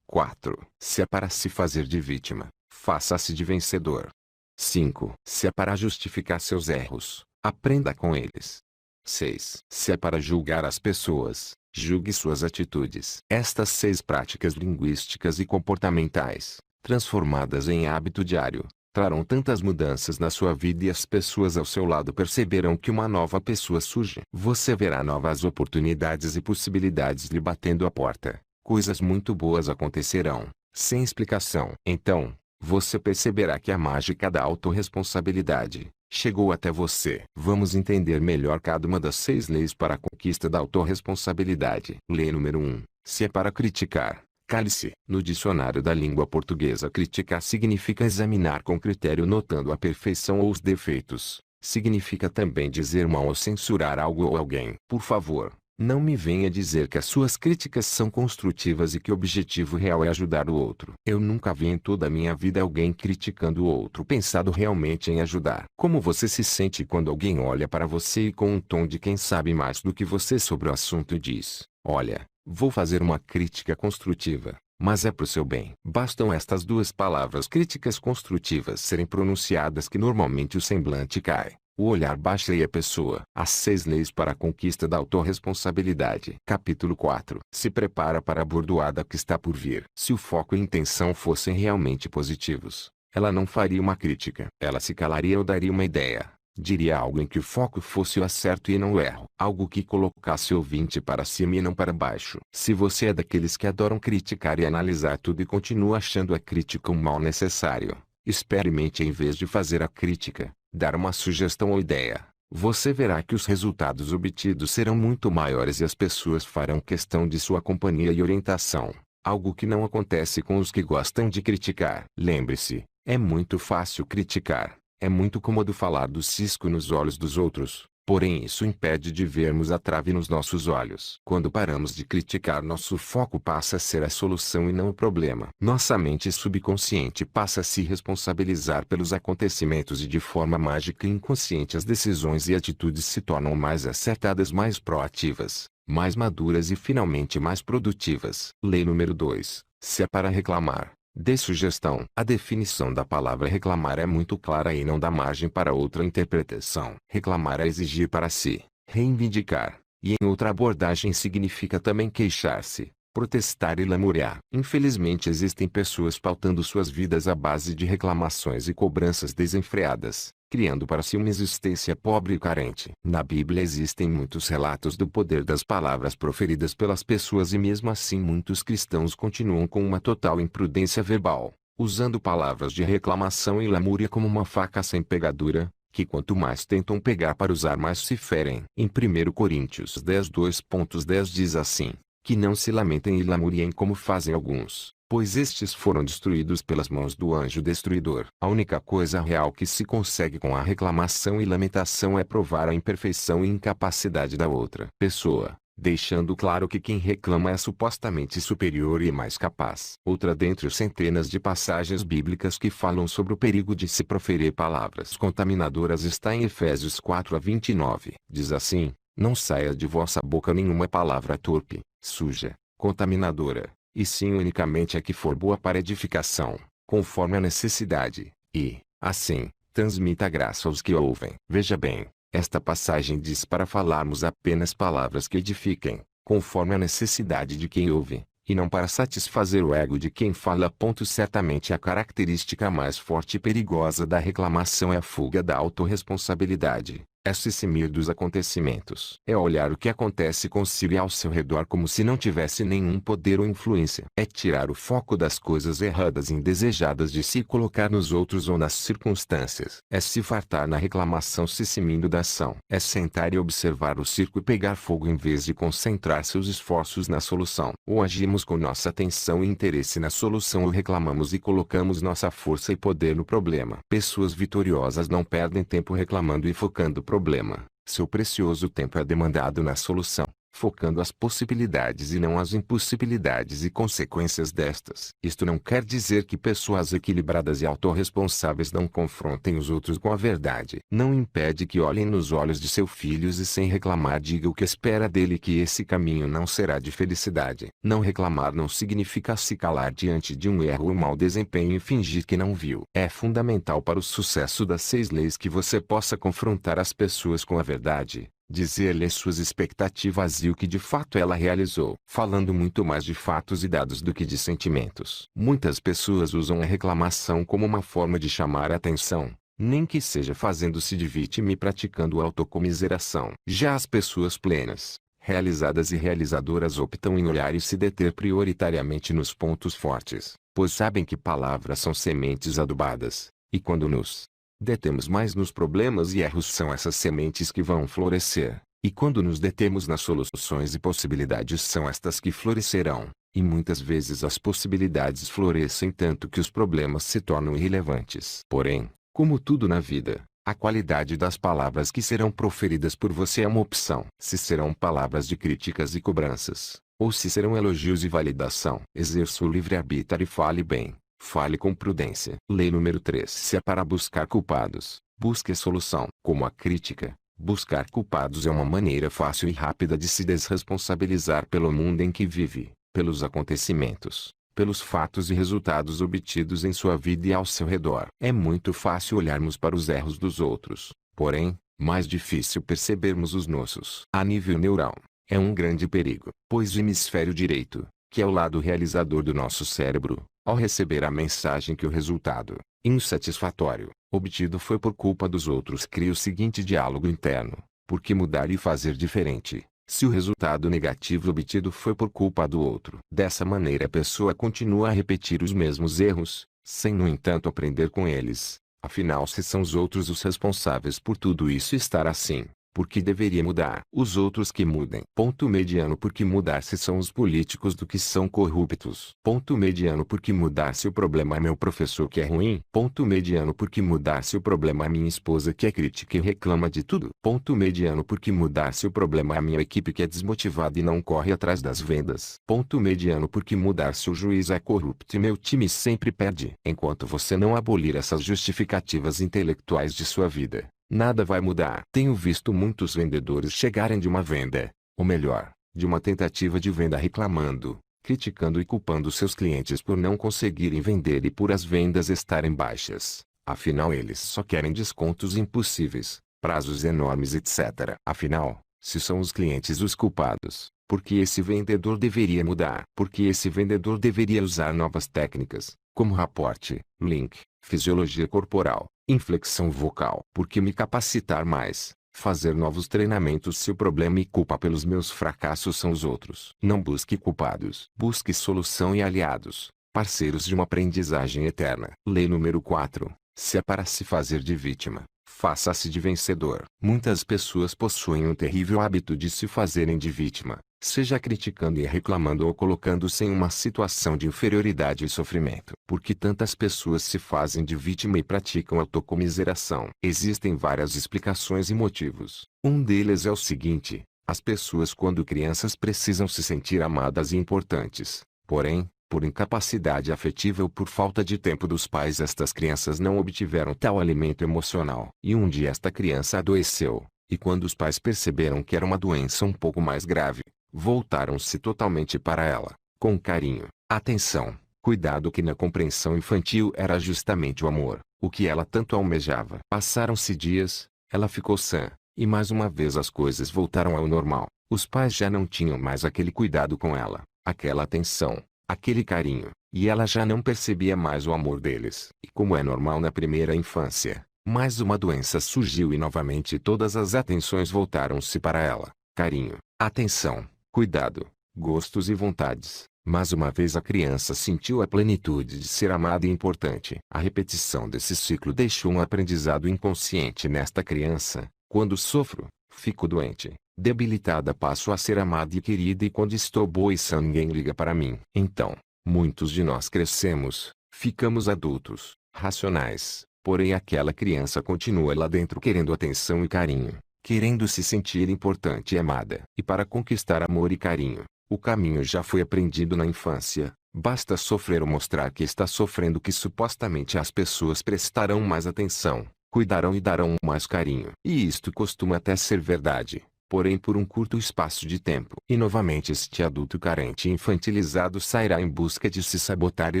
4. Se é para se fazer de vítima, faça-se de vencedor. 5. Se é para justificar seus erros, aprenda com eles. 6. Se é para julgar as pessoas, julgue suas atitudes. Estas 6 práticas linguísticas e comportamentais, transformadas em hábito diário, trarão tantas mudanças na sua vida e as pessoas ao seu lado perceberão que uma nova pessoa surge. Você verá novas oportunidades e possibilidades lhe batendo a porta. Coisas muito boas acontecerão, sem explicação. Então, você perceberá que a mágica da autorresponsabilidade chegou até você. Vamos entender melhor cada uma das 6 leis para a conquista da autorresponsabilidade. Lei número 1. Se é para criticar, cale-se. No dicionário da língua portuguesa, criticar significa examinar com critério notando a perfeição ou os defeitos. Significa também dizer mal ou censurar algo ou alguém. Por favor, não me venha dizer que as suas críticas são construtivas e que o objetivo real é ajudar o outro. Eu nunca vi em toda a minha vida alguém criticando o outro pensado realmente em ajudar. Como você se sente quando alguém olha para você e com um tom de quem sabe mais do que você sobre o assunto diz: olha, vou fazer uma crítica construtiva, mas é pro seu bem. Bastam estas 2 palavras críticas construtivas serem pronunciadas que normalmente o semblante cai. O olhar baixa e a pessoa. As 6 leis para a conquista da autorresponsabilidade. Capítulo 4. Se prepara para a bordoada que está por vir. Se o foco e a intenção fossem realmente positivos, ela não faria uma crítica. Ela se calaria ou daria uma ideia. Diria algo em que o foco fosse o acerto e não o erro. Algo que colocasse o ouvinte para cima e não para baixo. Se você é daqueles que adoram criticar e analisar tudo e continua achando a crítica um mal necessário, experimente em vez de fazer a crítica, dar uma sugestão ou ideia. Você verá que os resultados obtidos serão muito maiores e as pessoas farão questão de sua companhia e orientação. Algo que não acontece com os que gostam de criticar. Lembre-se, é muito fácil criticar. É muito cômodo falar do cisco nos olhos dos outros. Porém, isso impede de vermos a trave nos nossos olhos. Quando paramos de criticar, nosso foco passa a ser a solução e não o problema. Nossa mente subconsciente passa a se responsabilizar pelos acontecimentos e de forma mágica e inconsciente as decisões e atitudes se tornam mais acertadas, mais proativas, mais maduras e finalmente mais produtivas. Lei número 2. Se é para reclamar, dê sugestão. A definição da palavra reclamar é muito clara e não dá margem para outra interpretação. Reclamar é exigir para si, reivindicar, e em outra abordagem significa também queixar-se, protestar e lamuriar. Infelizmente existem pessoas pautando suas vidas à base de reclamações e cobranças desenfreadas, criando para si uma existência pobre e carente. Na Bíblia existem muitos relatos do poder das palavras proferidas pelas pessoas e mesmo assim muitos cristãos continuam com uma total imprudência verbal, usando palavras de reclamação e lamúria como uma faca sem pegadura, que quanto mais tentam pegar para usar mais se ferem. Em 1 Coríntios 10:2.10 diz assim: que não se lamentem e lamuriem como fazem alguns, pois estes foram destruídos pelas mãos do anjo destruidor. A única coisa real que se consegue com a reclamação e lamentação é provar a imperfeição e incapacidade da outra pessoa, deixando claro que quem reclama é supostamente superior e mais capaz. Outra dentre as centenas de passagens bíblicas que falam sobre o perigo de se proferir palavras contaminadoras está em Efésios 4:29. Diz assim: não saia de vossa boca nenhuma palavra torpe, suja, contaminadora, e sim unicamente a que for boa para edificação, conforme a necessidade, e, assim, transmita graça aos que ouvem. Veja bem, esta passagem diz para falarmos apenas palavras que edifiquem, conforme a necessidade de quem ouve, e não para satisfazer o ego de quem fala. Certamente a característica mais forte e perigosa da reclamação é a fuga da autorresponsabilidade. É se eximir dos acontecimentos. É olhar o que acontece consigo e ao seu redor como se não tivesse nenhum poder ou influência. É tirar o foco das coisas erradas e indesejadas de si e colocar nos outros ou nas circunstâncias. É se fartar na reclamação se eximindo da ação. É sentar e observar o circo e pegar fogo em vez de concentrar seus esforços na solução. Ou agimos com nossa atenção e interesse na solução ou reclamamos e colocamos nossa força e poder no problema. Pessoas vitoriosas não perdem tempo reclamando e focando o problema. Seu precioso tempo é demandado na solução, focando as possibilidades e não as impossibilidades e consequências destas. Isto não quer dizer que pessoas equilibradas e autorresponsáveis não confrontem os outros com a verdade. Não impede que olhem nos olhos de seus filhos e sem reclamar diga o que espera dele e que esse caminho não será de felicidade. Não reclamar não significa se calar diante de um erro ou mau desempenho e fingir que não viu. É fundamental para o sucesso das 6 leis que você possa confrontar as pessoas com a verdade, dizer-lhe as suas expectativas e o que de fato ela realizou, falando muito mais de fatos e dados do que de sentimentos. Muitas pessoas usam a reclamação como uma forma de chamar a atenção, nem que seja fazendo-se de vítima e praticando autocomiseração. Já as pessoas plenas, realizadas e realizadoras optam em olhar e se deter prioritariamente nos pontos fortes, pois sabem que palavras são sementes adubadas, e quando nos detemos mais nos problemas e erros são essas sementes que vão florescer, e quando nos detemos nas soluções e possibilidades são estas que florescerão, e muitas vezes as possibilidades florescem tanto que os problemas se tornam irrelevantes. Porém, como tudo na vida, a qualidade das palavras que serão proferidas por você é uma opção. Se serão palavras de críticas e cobranças, ou se serão elogios e validação. Exerça o livre-arbítrio e fale bem, fale com prudência. Lei número 3. Se é para buscar culpados, busque a solução. Como a crítica, buscar culpados é uma maneira fácil e rápida de se desresponsabilizar pelo mundo em que vive, pelos acontecimentos, pelos fatos e resultados obtidos em sua vida e ao seu redor. É muito fácil olharmos para os erros dos outros, porém, mais difícil percebermos os nossos. A nível neural, é um grande perigo, pois o hemisfério direito, que é o lado realizador do nosso cérebro, ao receber a mensagem que o resultado insatisfatório obtido foi por culpa dos outros, cria o seguinte diálogo interno: por que mudar e fazer diferente, se o resultado negativo obtido foi por culpa do outro? Dessa maneira a pessoa continua a repetir os mesmos erros, sem no entanto aprender com eles. Afinal, se são os outros os responsáveis por tudo isso estar assim, por que deveria mudar? Os outros que mudem. Ponto mediano: por que mudar se são os políticos do que são corruptos? Ponto mediano: por que mudar se o problema é meu professor que é ruim? Ponto mediano: por que mudar se o problema é minha esposa que é crítica e reclama de tudo? Ponto mediano: por que mudar se o problema é a minha equipe que é desmotivada e não corre atrás das vendas? Ponto mediano: por que mudar se o juiz é corrupto e meu time sempre perde? Enquanto você não abolir essas justificativas intelectuais de sua vida, nada vai mudar. Tenho visto muitos vendedores chegarem de uma venda, ou melhor, de uma tentativa de venda reclamando, criticando e culpando seus clientes por não conseguirem vender e por as vendas estarem baixas. Afinal, eles só querem descontos impossíveis, prazos enormes, etc. Afinal, se são os clientes os culpados, por que esse vendedor deveria mudar? Por que esse vendedor deveria usar novas técnicas, como raporte, link, fisiologia corporal, inflexão vocal? Por que me capacitar mais, fazer novos treinamentos se o problema e culpa pelos meus fracassos são os outros? Não busque culpados. Busque solução e aliados, parceiros de uma aprendizagem eterna. Lei número 4. Se é para se fazer de vítima, faça-se de vencedor. Muitas pessoas possuem um terrível hábito de se fazerem de vítima, seja criticando e reclamando ou colocando-se em uma situação de inferioridade e sofrimento. Por que tantas pessoas se fazem de vítima e praticam autocomiseração? Existem várias explicações e motivos. Um deles é o seguinte: as pessoas quando crianças precisam se sentir amadas e importantes. Porém, por incapacidade afetiva ou por falta de tempo dos pais, estas crianças não obtiveram tal alimento emocional. E um dia esta criança adoeceu, e quando os pais perceberam que era uma doença um pouco mais grave, voltaram-se totalmente para ela, com carinho, atenção, cuidado que na compreensão infantil era justamente o amor, o que ela tanto almejava. Passaram-se dias, ela ficou sã, e mais uma vez as coisas voltaram ao normal. Os pais já não tinham mais aquele cuidado com ela, aquela atenção, aquele carinho, e ela já não percebia mais o amor deles. E como é normal na primeira infância, mais uma doença surgiu e novamente todas as atenções voltaram-se para ela, carinho, atenção, cuidado, gostos e vontades. Mais uma vez a criança sentiu a plenitude de ser amada e importante. A repetição desse ciclo deixou um aprendizado inconsciente nesta criança: quando sofro, fico doente, debilitada passo a ser amada e querida, e quando estou boa e sã ninguém liga para mim. Então, muitos de nós crescemos, ficamos adultos, racionais, porém aquela criança continua lá dentro querendo atenção e carinho, querendo se sentir importante e amada. E para conquistar amor e carinho, o caminho já foi aprendido na infância. Basta sofrer ou mostrar que está sofrendo que supostamente as pessoas prestarão mais atenção, cuidarão e darão mais carinho. E isto costuma até ser verdade, porém por um curto espaço de tempo. E novamente este adulto carente e infantilizado sairá em busca de se sabotar e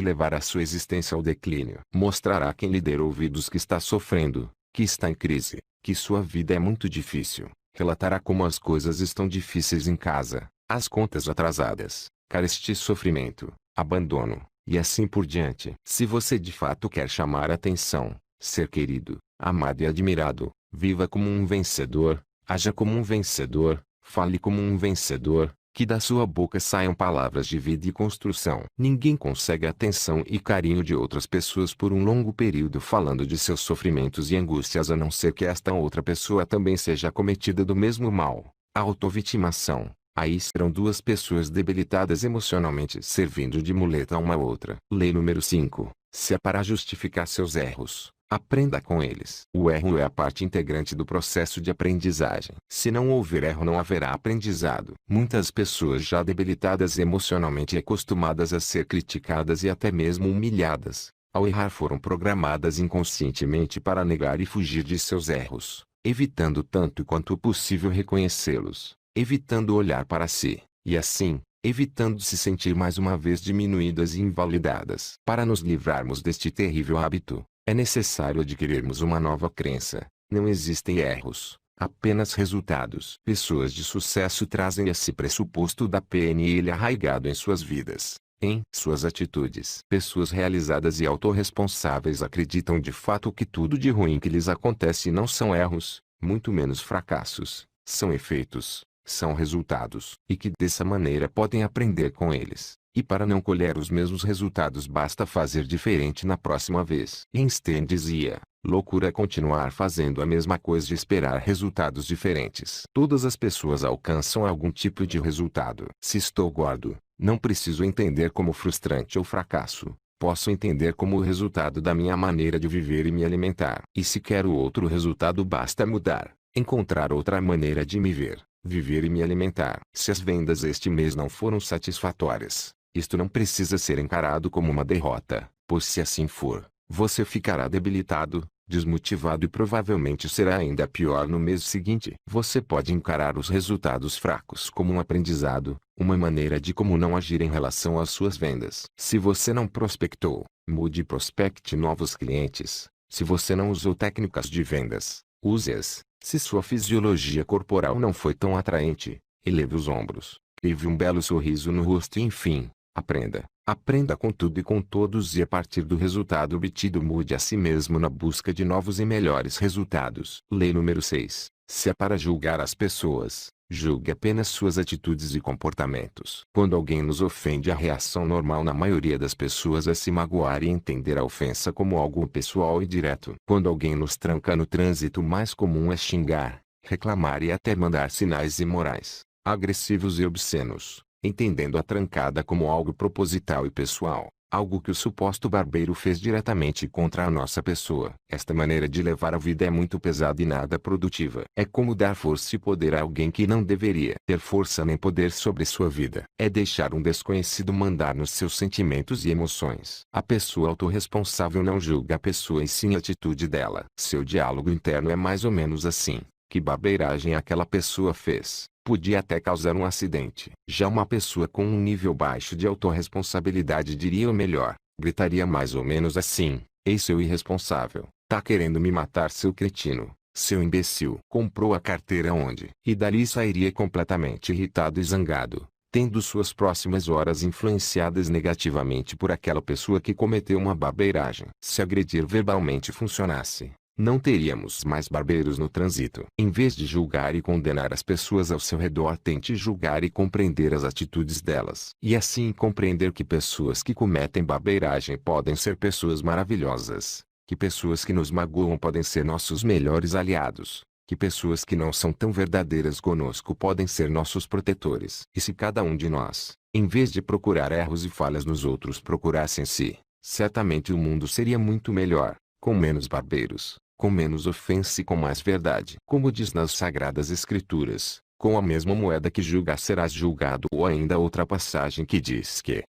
levar a sua existência ao declínio. Mostrará a quem lhe der ouvidos que está sofrendo, que está em crise, que sua vida é muito difícil, Relatará como as coisas estão difíceis em casa, as contas atrasadas, carestia e sofrimento, abandono, e assim por diante. Se você de fato quer chamar atenção, ser querido, amado e admirado, viva como um vencedor, haja como um vencedor, fale como um vencedor, que da sua boca saiam palavras de vida e construção. Ninguém consegue a atenção e carinho de outras pessoas por um longo período falando de seus sofrimentos e angústias, a não ser que esta outra pessoa também seja acometida do mesmo mal, a autovitimação. Aí serão duas pessoas debilitadas emocionalmente servindo de muleta a uma outra. Lei número 5. Se é para justificar seus erros, aprenda com eles. O erro é a parte integrante do processo de aprendizagem. Se não houver erro, não haverá aprendizado. Muitas pessoas já debilitadas emocionalmente e acostumadas a ser criticadas e até mesmo humilhadas, ao errar foram programadas inconscientemente para negar e fugir de seus erros, evitando tanto quanto possível reconhecê-los, evitando olhar para si, e assim, evitando se sentir mais uma vez diminuídas e invalidadas. Para nos livrarmos deste terrível hábito, é necessário adquirirmos uma nova crença. Não existem erros, apenas resultados. Pessoas de sucesso trazem esse pressuposto da PNL arraigado em suas vidas, em suas atitudes. Pessoas realizadas e autorresponsáveis acreditam de fato que tudo de ruim que lhes acontece não são erros, muito menos fracassos, são efeitos, são resultados, e que dessa maneira podem aprender com eles. E para não colher os mesmos resultados basta fazer diferente na próxima vez. Einstein dizia: loucura é continuar fazendo a mesma coisa e esperar resultados diferentes. Todas as pessoas alcançam algum tipo de resultado. Se estou gordo, não preciso entender como frustrante ou fracasso. Posso entender como o resultado da minha maneira de viver e me alimentar. E se quero outro resultado, basta mudar, encontrar outra maneira de me ver, viver e me alimentar. Se as vendas este mês não foram satisfatórias, isto não precisa ser encarado como uma derrota, pois se assim for, você ficará debilitado, desmotivado e provavelmente será ainda pior no mês seguinte. Você pode encarar os resultados fracos como um aprendizado, uma maneira de como não agir em relação às suas vendas. Se você não prospectou, mude e prospecte novos clientes. Se você não usou técnicas de vendas, use-as. Se sua fisiologia corporal não foi tão atraente, eleve os ombros, crie um belo sorriso no rosto e enfim, aprenda. Aprenda com tudo e com todos e a partir do resultado obtido mude a si mesmo na busca de novos e melhores resultados. Lei número 6. Se é para julgar as pessoas, julgue apenas suas atitudes e comportamentos. Quando alguém nos ofende, a reação normal na maioria das pessoas é se magoar e entender a ofensa como algo pessoal e direto. Quando alguém nos tranca no trânsito, o mais comum é xingar, reclamar e até mandar sinais imorais, agressivos e obscenos, entendendo a trancada como algo proposital e pessoal, algo que o suposto barbeiro fez diretamente contra a nossa pessoa. Esta maneira de levar a vida é muito pesada e nada produtiva. É como dar força e poder a alguém que não deveria ter força nem poder sobre sua vida. É deixar um desconhecido mandar nos seus sentimentos e emoções. A pessoa autorresponsável não julga a pessoa e sim a atitude dela. Seu diálogo interno é mais ou menos assim: que barbeiragem aquela pessoa fez? Podia até causar um acidente. Já uma pessoa com um nível baixo de autorresponsabilidade diria o melhor, gritaria mais ou menos assim: ei, seu irresponsável, tá querendo me matar, seu cretino, seu imbecil. Comprou a carteira onde? E dali sairia completamente irritado e zangado, tendo suas próximas horas influenciadas negativamente por aquela pessoa que cometeu uma barbeiragem. Se agredir verbalmente funcionasse, não teríamos mais barbeiros no trânsito. Em vez de julgar e condenar as pessoas ao seu redor, tente julgar e compreender as atitudes delas. E assim compreender que pessoas que cometem barbeiragem podem ser pessoas maravilhosas, que pessoas que nos magoam podem ser nossos melhores aliados, que pessoas que não são tão verdadeiras conosco podem ser nossos protetores. E se cada um de nós, em vez de procurar erros e falhas nos outros, procurasse em si, certamente o mundo seria muito melhor, com menos barbeiros, com menos ofensa e com mais verdade. Como diz nas Sagradas Escrituras, com a mesma moeda que julgas serás julgado. Ou ainda outra passagem que diz que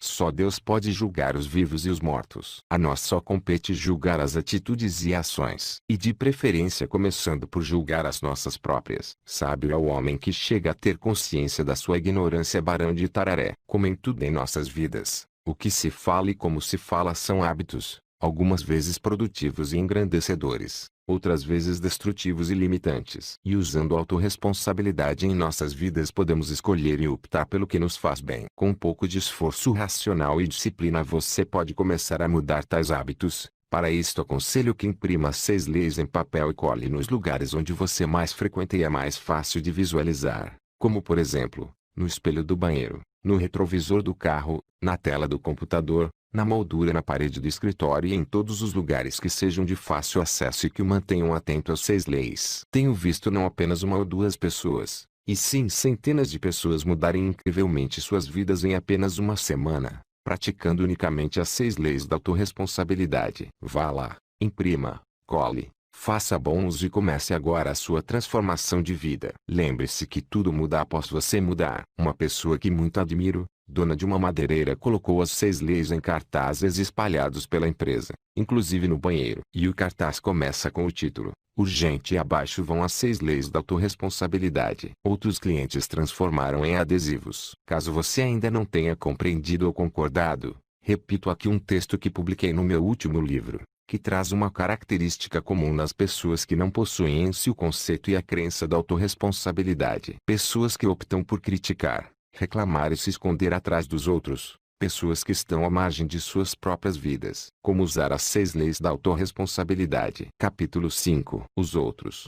só Deus pode julgar os vivos e os mortos. A nós só compete julgar as atitudes e ações. E de preferência começando por julgar as nossas próprias. Sábio é o homem que chega a ter consciência da sua ignorância. Barão de Tararé. Como em tudo em nossas vidas, o que se fala e como se fala são hábitos, algumas vezes produtivos e engrandecedores, outras vezes destrutivos e limitantes. E usando autorresponsabilidade em nossas vidas podemos escolher e optar pelo que nos faz bem. Com um pouco de esforço racional e disciplina você pode começar a mudar tais hábitos. Para isto aconselho que imprima 6 leis em papel e cole nos lugares onde você mais frequenta e é mais fácil de visualizar, como por exemplo, no espelho do banheiro, no retrovisor do carro, na tela do computador, na moldura na parede do escritório e em todos os lugares que sejam de fácil acesso e que o mantenham atento às 6 leis. Tenho visto não apenas uma ou duas pessoas, e sim centenas de pessoas mudarem incrivelmente suas vidas em apenas uma semana, praticando unicamente as 6 leis da autorresponsabilidade. Vá lá, imprima, cole, faça bom uso e comece agora a sua transformação de vida. Lembre-se que tudo muda após você mudar. Uma pessoa que muito admiro, dona de uma madeireira, colocou as 6 leis em cartazes espalhados pela empresa, inclusive no banheiro. E o cartaz começa com o título: urgente, e abaixo vão as 6 leis da autorresponsabilidade. Outros clientes transformaram em adesivos. Caso você ainda não tenha compreendido ou concordado, repito aqui um texto que publiquei no meu último livro, que traz uma característica comum nas pessoas que não possuem em si o conceito e a crença da autorresponsabilidade. Pessoas que optam por criticar, reclamar e se esconder atrás dos outros. Pessoas que estão à margem de suas próprias vidas. Como usar as 6 leis da autorresponsabilidade. Capítulo 5. Os outros.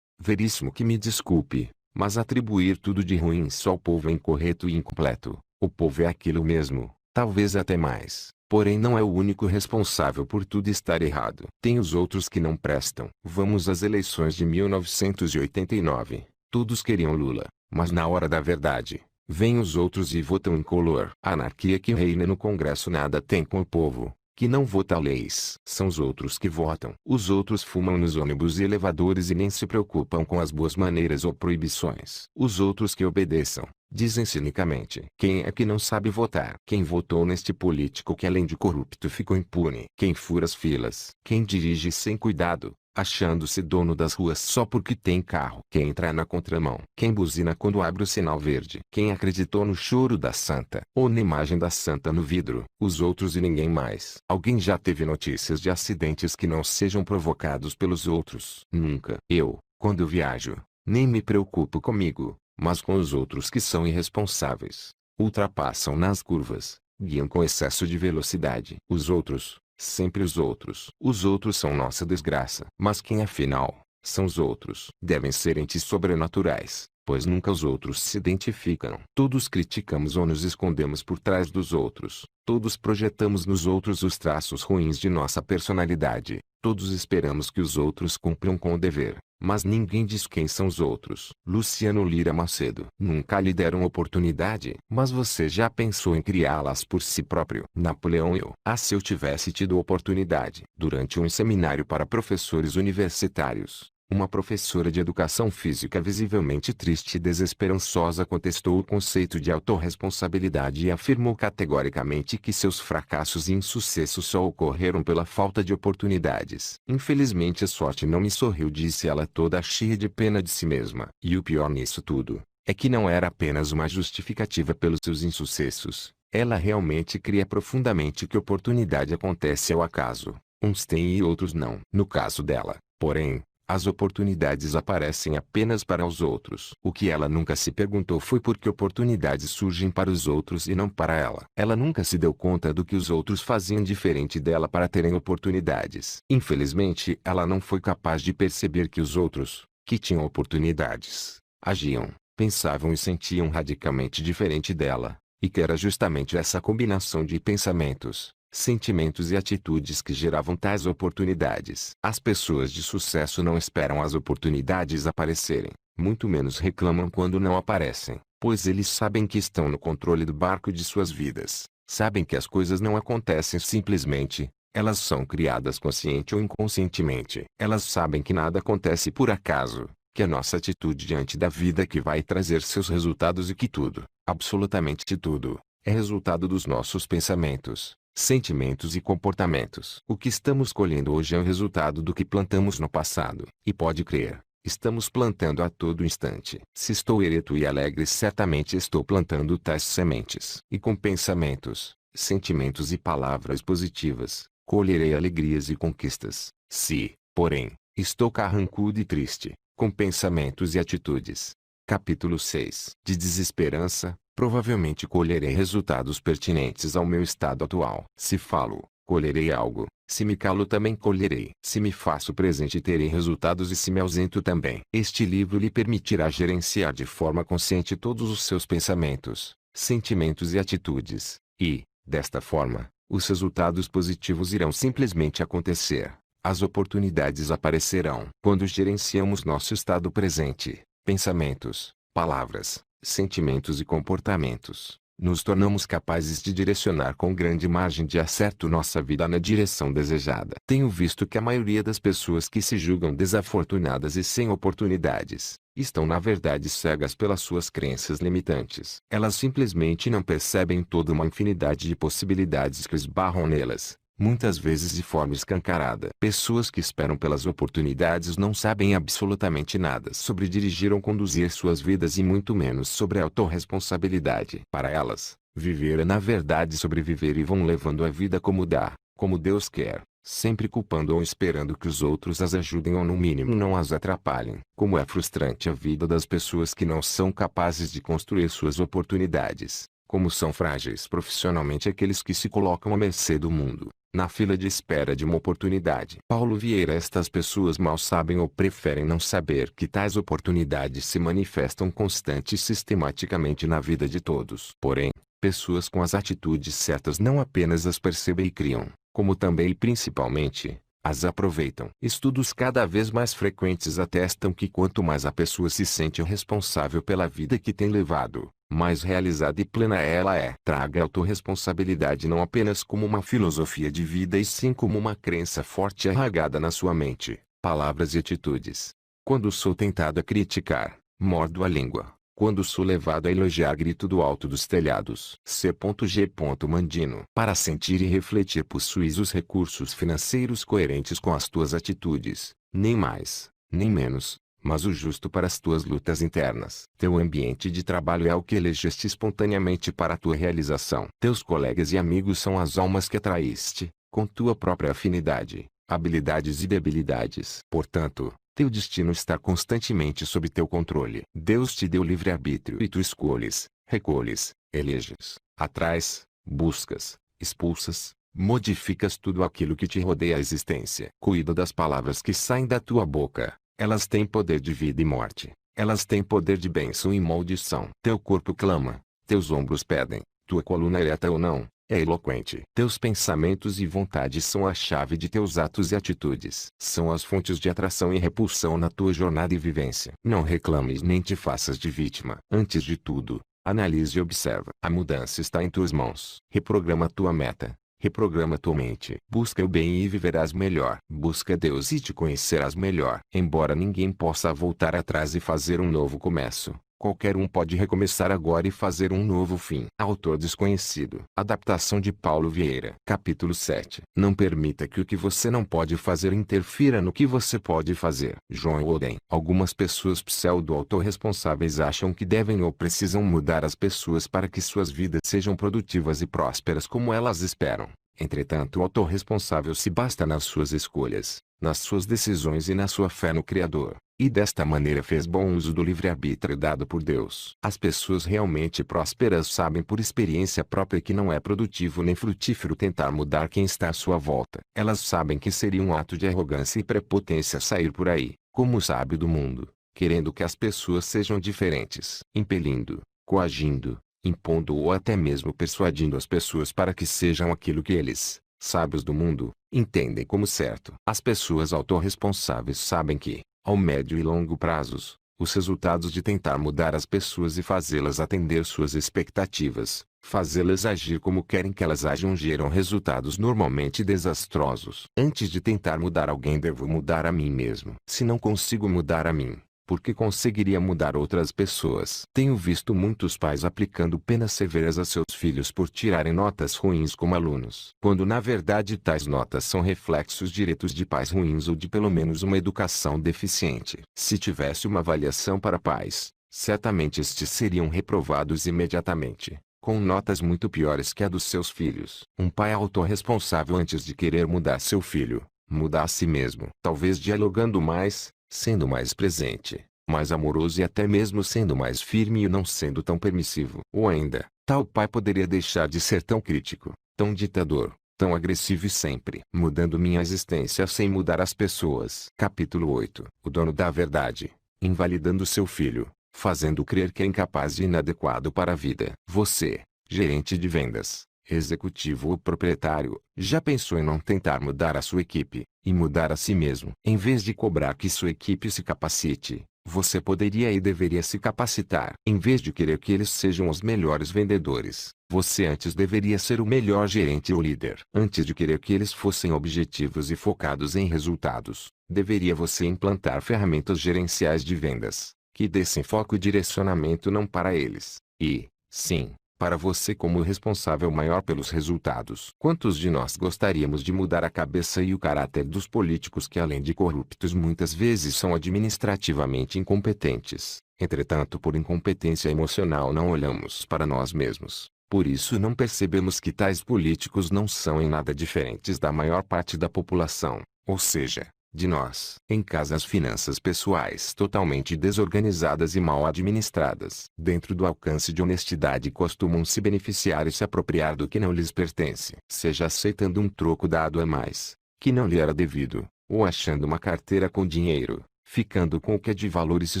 Veríssimo que me desculpe, mas atribuir tudo de ruim só ao povo é incorreto e incompleto. O povo é aquilo mesmo, talvez até mais. Porém não é o único responsável por tudo estar errado. Tem os outros que não prestam. Vamos às eleições de 1989. Todos queriam Lula, mas na hora da verdade, vêm os outros e votam incolor. A anarquia que reina no Congresso nada tem com o povo, que não vota leis. São os outros que votam. Os outros fumam nos ônibus e elevadores e nem se preocupam com as boas maneiras ou proibições. Os outros que obedeçam, dizem cinicamente. Quem é que não sabe votar? Quem votou neste político que além de corrupto ficou impune? Quem fura as filas? Quem dirige sem cuidado, achando-se dono das ruas só porque tem carro? Quem entra na contramão? Quem buzina quando abre o sinal verde? Quem acreditou no choro da santa, ou na imagem da santa no vidro? Os outros e ninguém mais. Alguém já teve notícias de acidentes que não sejam provocados pelos outros? Nunca. Eu, quando viajo, nem me preocupo comigo, mas com os outros que são irresponsáveis. Ultrapassam nas curvas, guiam com excesso de velocidade. Os outros, sempre os outros. Os outros são nossa desgraça. Mas quem afinal, são os outros? Devem ser entes sobrenaturais, pois nunca os outros se identificam. Todos criticamos ou nos escondemos por trás dos outros. Todos projetamos nos outros os traços ruins de nossa personalidade. Todos esperamos que os outros cumpram com o dever, mas ninguém diz quem são os outros. Luciano Lira Macedo. Nunca lhe deram oportunidade, mas você já pensou em criá-las por si próprio? Napoleão Hill. Ah, se eu tivesse tido oportunidade. Durante um seminário para professores universitários, uma professora de educação física visivelmente triste e desesperançosa contestou o conceito de autorresponsabilidade e afirmou categoricamente que seus fracassos e insucessos só ocorreram pela falta de oportunidades. Infelizmente a sorte não me sorriu, disse ela toda cheia de pena de si mesma. E o pior nisso tudo, é que não era apenas uma justificativa pelos seus insucessos. Ela realmente cria profundamente que oportunidade acontece ao acaso. Uns têm e outros não. No caso dela, porém, as oportunidades aparecem apenas para os outros. O que ela nunca se perguntou foi por que oportunidades surgem para os outros e não para ela. Ela nunca se deu conta do que os outros faziam diferente dela para terem oportunidades. Infelizmente, ela não foi capaz de perceber que os outros, que tinham oportunidades, agiam, pensavam e sentiam radicalmente diferente dela, e que era justamente essa combinação de pensamentos, sentimentos e atitudes que geravam tais oportunidades. As pessoas de sucesso não esperam as oportunidades aparecerem, muito menos reclamam quando não aparecem, pois eles sabem que estão no controle do barco de suas vidas. Sabem que as coisas não acontecem simplesmente, elas são criadas consciente ou inconscientemente. Elas sabem que nada acontece por acaso, que a nossa atitude diante da vida que vai trazer seus resultados e que tudo, absolutamente tudo, é resultado dos nossos pensamentos, sentimentos e comportamentos. O que estamos colhendo hoje é o resultado do que plantamos no passado. E pode crer, estamos plantando a todo instante. Se estou ereto e alegre, certamente estou plantando tais sementes. E com pensamentos, sentimentos e palavras positivas, colherei alegrias e conquistas. Se, porém, Estou carrancudo e triste, com pensamentos e atitudes. Capítulo 6. De desesperança, provavelmente colherei resultados pertinentes ao meu estado atual. Se falo, colherei algo. Se me calo também colherei. Se me faço presente terei resultados e se me ausento também. Este livro lhe permitirá gerenciar de forma consciente todos os seus pensamentos, sentimentos e atitudes. E, desta forma, os resultados positivos irão simplesmente acontecer. As oportunidades aparecerão. Quando gerenciamos nosso estado presente, pensamentos, palavras, sentimentos e comportamentos, nos tornamos capazes de direcionar com grande margem de acerto nossa vida na direção desejada. Tenho visto que a maioria das pessoas que se julgam desafortunadas e sem oportunidades, estão na verdade cegas pelas suas crenças limitantes. Elas simplesmente não percebem toda uma infinidade de possibilidades que esbarram nelas, muitas vezes de forma escancarada. Pessoas que esperam pelas oportunidades não sabem absolutamente nada sobre dirigir ou conduzir suas vidas e muito menos sobre a autorresponsabilidade. Para elas, viver é na verdade sobreviver e vão levando a vida como dá, como Deus quer, sempre culpando ou esperando que os outros as ajudem ou no mínimo não as atrapalhem. Como é frustrante a vida das pessoas que não são capazes de construir suas oportunidades. Como são frágeis profissionalmente aqueles que se colocam à mercê do mundo, na fila de espera de uma oportunidade. Paulo Vieira. Estas pessoas mal sabem ou preferem não saber que tais oportunidades se manifestam constante e sistematicamente na vida de todos. Porém, pessoas com as atitudes certas não apenas as percebem e criam, como também e principalmente, as aproveitam. Estudos cada vez mais frequentes atestam que quanto mais a pessoa se sente responsável pela vida que tem levado, mais realizada e plena ela é. Traga a autorresponsabilidade não apenas como uma filosofia de vida e sim como uma crença forte arraigada na sua mente, palavras e atitudes. Quando sou tentado a criticar, mordo a língua. Quando sou levado a elogiar, grito do alto dos telhados. C.G. Mandino. Para sentir e refletir possuis os recursos financeiros coerentes com as tuas atitudes, nem mais, nem menos, mas o justo para as tuas lutas internas. Teu ambiente de trabalho é o que elegeste espontaneamente para a tua realização. Teus colegas e amigos são as almas que atraíste, com tua própria afinidade, habilidades e debilidades. Portanto, teu destino está constantemente sob teu controle. Deus te deu livre-arbítrio e tu escolhes, recolhes, eleges, atrais, buscas, expulsas, modificas tudo aquilo que te rodeia a existência. Cuida das palavras que saem da tua boca. Elas têm poder de vida e morte. Elas têm poder de bênção e maldição. Teu corpo clama, teus ombros pedem, tua coluna ereta ou não, é eloquente. Teus pensamentos e vontades são a chave de teus atos e atitudes. São as fontes de atração e repulsão na tua jornada e vivência. Não reclames nem te faças de vítima. Antes de tudo, analise e observa. A mudança está em tuas mãos. Reprograma tua meta. Reprograma tua mente. Busca o bem e viverás melhor. Busca Deus e te conhecerás melhor. Embora ninguém possa voltar atrás e fazer um novo começo, qualquer um pode recomeçar agora e fazer um novo fim. Autor desconhecido. Adaptação de Paulo Vieira. Capítulo 7. Não permita que o que você não pode fazer interfira no que você pode fazer. John Wooden. Algumas pessoas pseudo-autorresponsáveis acham que devem ou precisam mudar as pessoas para que suas vidas sejam produtivas e prósperas como elas esperam. Entretanto, o autorresponsável se basta nas suas escolhas, nas suas decisões e na sua fé no Criador. E desta maneira fez bom uso do livre-arbítrio dado por Deus. As pessoas realmente prósperas sabem por experiência própria que não é produtivo nem frutífero tentar mudar quem está à sua volta. Elas sabem que seria um ato de arrogância e prepotência sair por aí, como o sábio do mundo, querendo que as pessoas sejam diferentes, impelindo, coagindo, impondo ou até mesmo persuadindo as pessoas para que sejam aquilo que eles, sábios do mundo, entendem como certo. As pessoas autorresponsáveis sabem que, ao médio e longo prazos, os resultados de tentar mudar as pessoas e fazê-las atender suas expectativas, fazê-las agir como querem que elas ajam geram resultados normalmente desastrosos. Antes de tentar mudar alguém devo mudar a mim mesmo. Se não consigo mudar a mim, porque conseguiria mudar outras pessoas. Tenho visto muitos pais aplicando penas severas a seus filhos por tirarem notas ruins como alunos, quando na verdade tais notas são reflexos diretos de pais ruins ou de pelo menos uma educação deficiente. Se tivesse uma avaliação para pais, certamente estes seriam reprovados imediatamente, com notas muito piores que a dos seus filhos. Um pai autorresponsável antes de querer mudar seu filho, Mudar a si mesmo. Talvez dialogando mais, sendo mais presente, mais amoroso e até mesmo sendo mais firme e não sendo tão permissivo. Ou ainda, tal pai poderia deixar de ser tão crítico, tão ditador, tão agressivo e sempre mudando minha existência sem mudar as pessoas. Capítulo 8. O dono da verdade, invalidando seu filho, fazendo crer que é incapaz e inadequado para a vida. Você, gerente de vendas, executivo ou proprietário, já pensou em não tentar mudar a sua equipe, e mudar a si mesmo? Em vez de cobrar que sua equipe se capacite, você poderia e deveria se capacitar. Em vez de querer que eles sejam os melhores vendedores, você antes deveria ser o melhor gerente ou líder. Antes de querer que eles fossem objetivos e focados em resultados, deveria você implantar ferramentas gerenciais de vendas, que dessem foco e direcionamento não para eles, e, sim, para você como o responsável maior pelos resultados. Quantos de nós gostaríamos de mudar a cabeça e o caráter dos políticos que, além de corruptos, muitas vezes são administrativamente incompetentes? Entretanto, por incompetência emocional não olhamos para nós mesmos. Por isso não percebemos que tais políticos não são em nada diferentes da maior parte da população, ou seja, de nós. Em casa, as finanças pessoais totalmente desorganizadas e mal administradas. Dentro do alcance de honestidade, costumam se beneficiar e se apropriar do que não lhes pertence. Seja aceitando um troco dado a mais, que não lhe era devido, ou achando uma carteira com dinheiro, ficando com o que é de valor e se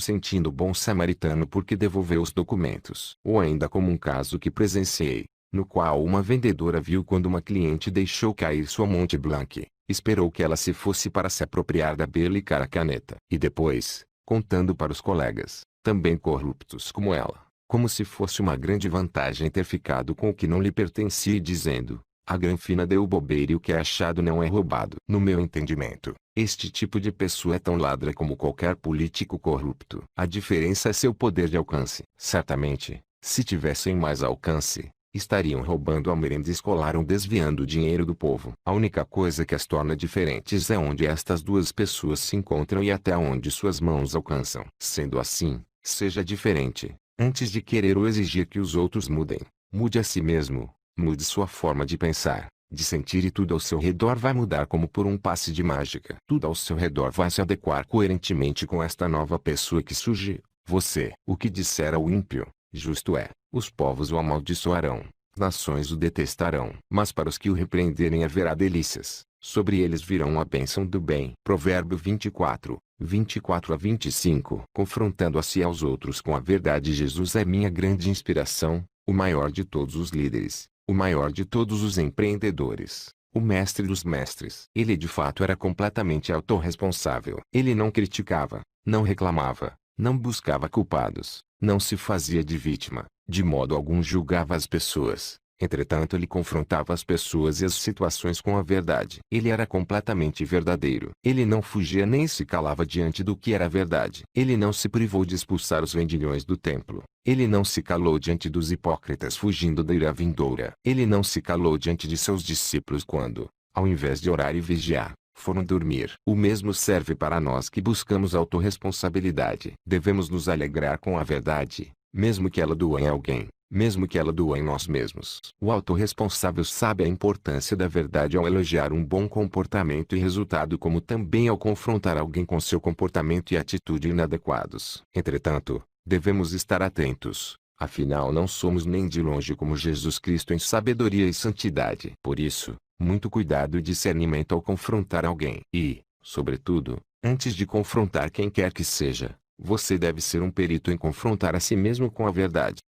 sentindo bom samaritano porque devolveu os documentos. Ou ainda como um caso que presenciei, no qual uma vendedora viu quando uma cliente deixou cair sua Mont Blanc. Esperou que ela se fosse para se apropriar da bela caneta. E depois, contando para os colegas, também corruptos como ela, como se fosse uma grande vantagem ter ficado com o que não lhe pertencia e dizendo, a granfina deu bobeira e o que é achado não é roubado. No meu entendimento, este tipo de pessoa é tão ladra como qualquer político corrupto. A diferença é seu poder de alcance. Certamente, se tivessem mais alcance, estariam roubando a merenda escolar ou desviando o dinheiro do povo. A única coisa que as torna diferentes é onde estas duas pessoas se encontram e até onde suas mãos alcançam. Sendo assim, seja diferente. Antes de querer ou exigir que os outros mudem, mude a si mesmo, mude sua forma de pensar, de sentir e tudo ao seu redor vai mudar como por um passe de mágica. Tudo ao seu redor vai se adequar coerentemente com esta nova pessoa que surge, você. O que disser ao ímpio, justo é, os povos o amaldiçoarão, nações o detestarão. Mas para os que o repreenderem haverá delícias, sobre eles virão a bênção do bem. Provérbio 24, 24 a 25. Confrontando a si e aos outros com a verdade, Jesus é minha grande inspiração, o maior de todos os líderes, o maior de todos os empreendedores, o mestre dos mestres. Ele de fato era completamente autorresponsável. Ele não criticava, não reclamava, não buscava culpados, não se fazia de vítima, de modo algum julgava as pessoas. Entretanto, ele confrontava as pessoas e as situações com a verdade. Ele era completamente verdadeiro. Ele não fugia nem se calava diante do que era verdade. Ele não se privou de expulsar os vendilhões do templo. Ele não se calou diante dos hipócritas fugindo da ira vindoura. Ele não se calou diante de seus discípulos quando, ao invés de orar e vigiar, foram dormir. O mesmo serve para nós que buscamos autorresponsabilidade. Devemos nos alegrar com a verdade, mesmo que ela doa em alguém, mesmo que ela doa em nós mesmos. O autorresponsável sabe a importância da verdade ao elogiar um bom comportamento e resultado, como também ao confrontar alguém com seu comportamento e atitude inadequados. Entretanto, devemos estar atentos, afinal não somos nem de longe como Jesus Cristo em sabedoria e santidade. Por isso, muito cuidado e discernimento ao confrontar alguém. E, sobretudo, antes de confrontar quem quer que seja, você deve ser um perito em confrontar a si mesmo com a verdade.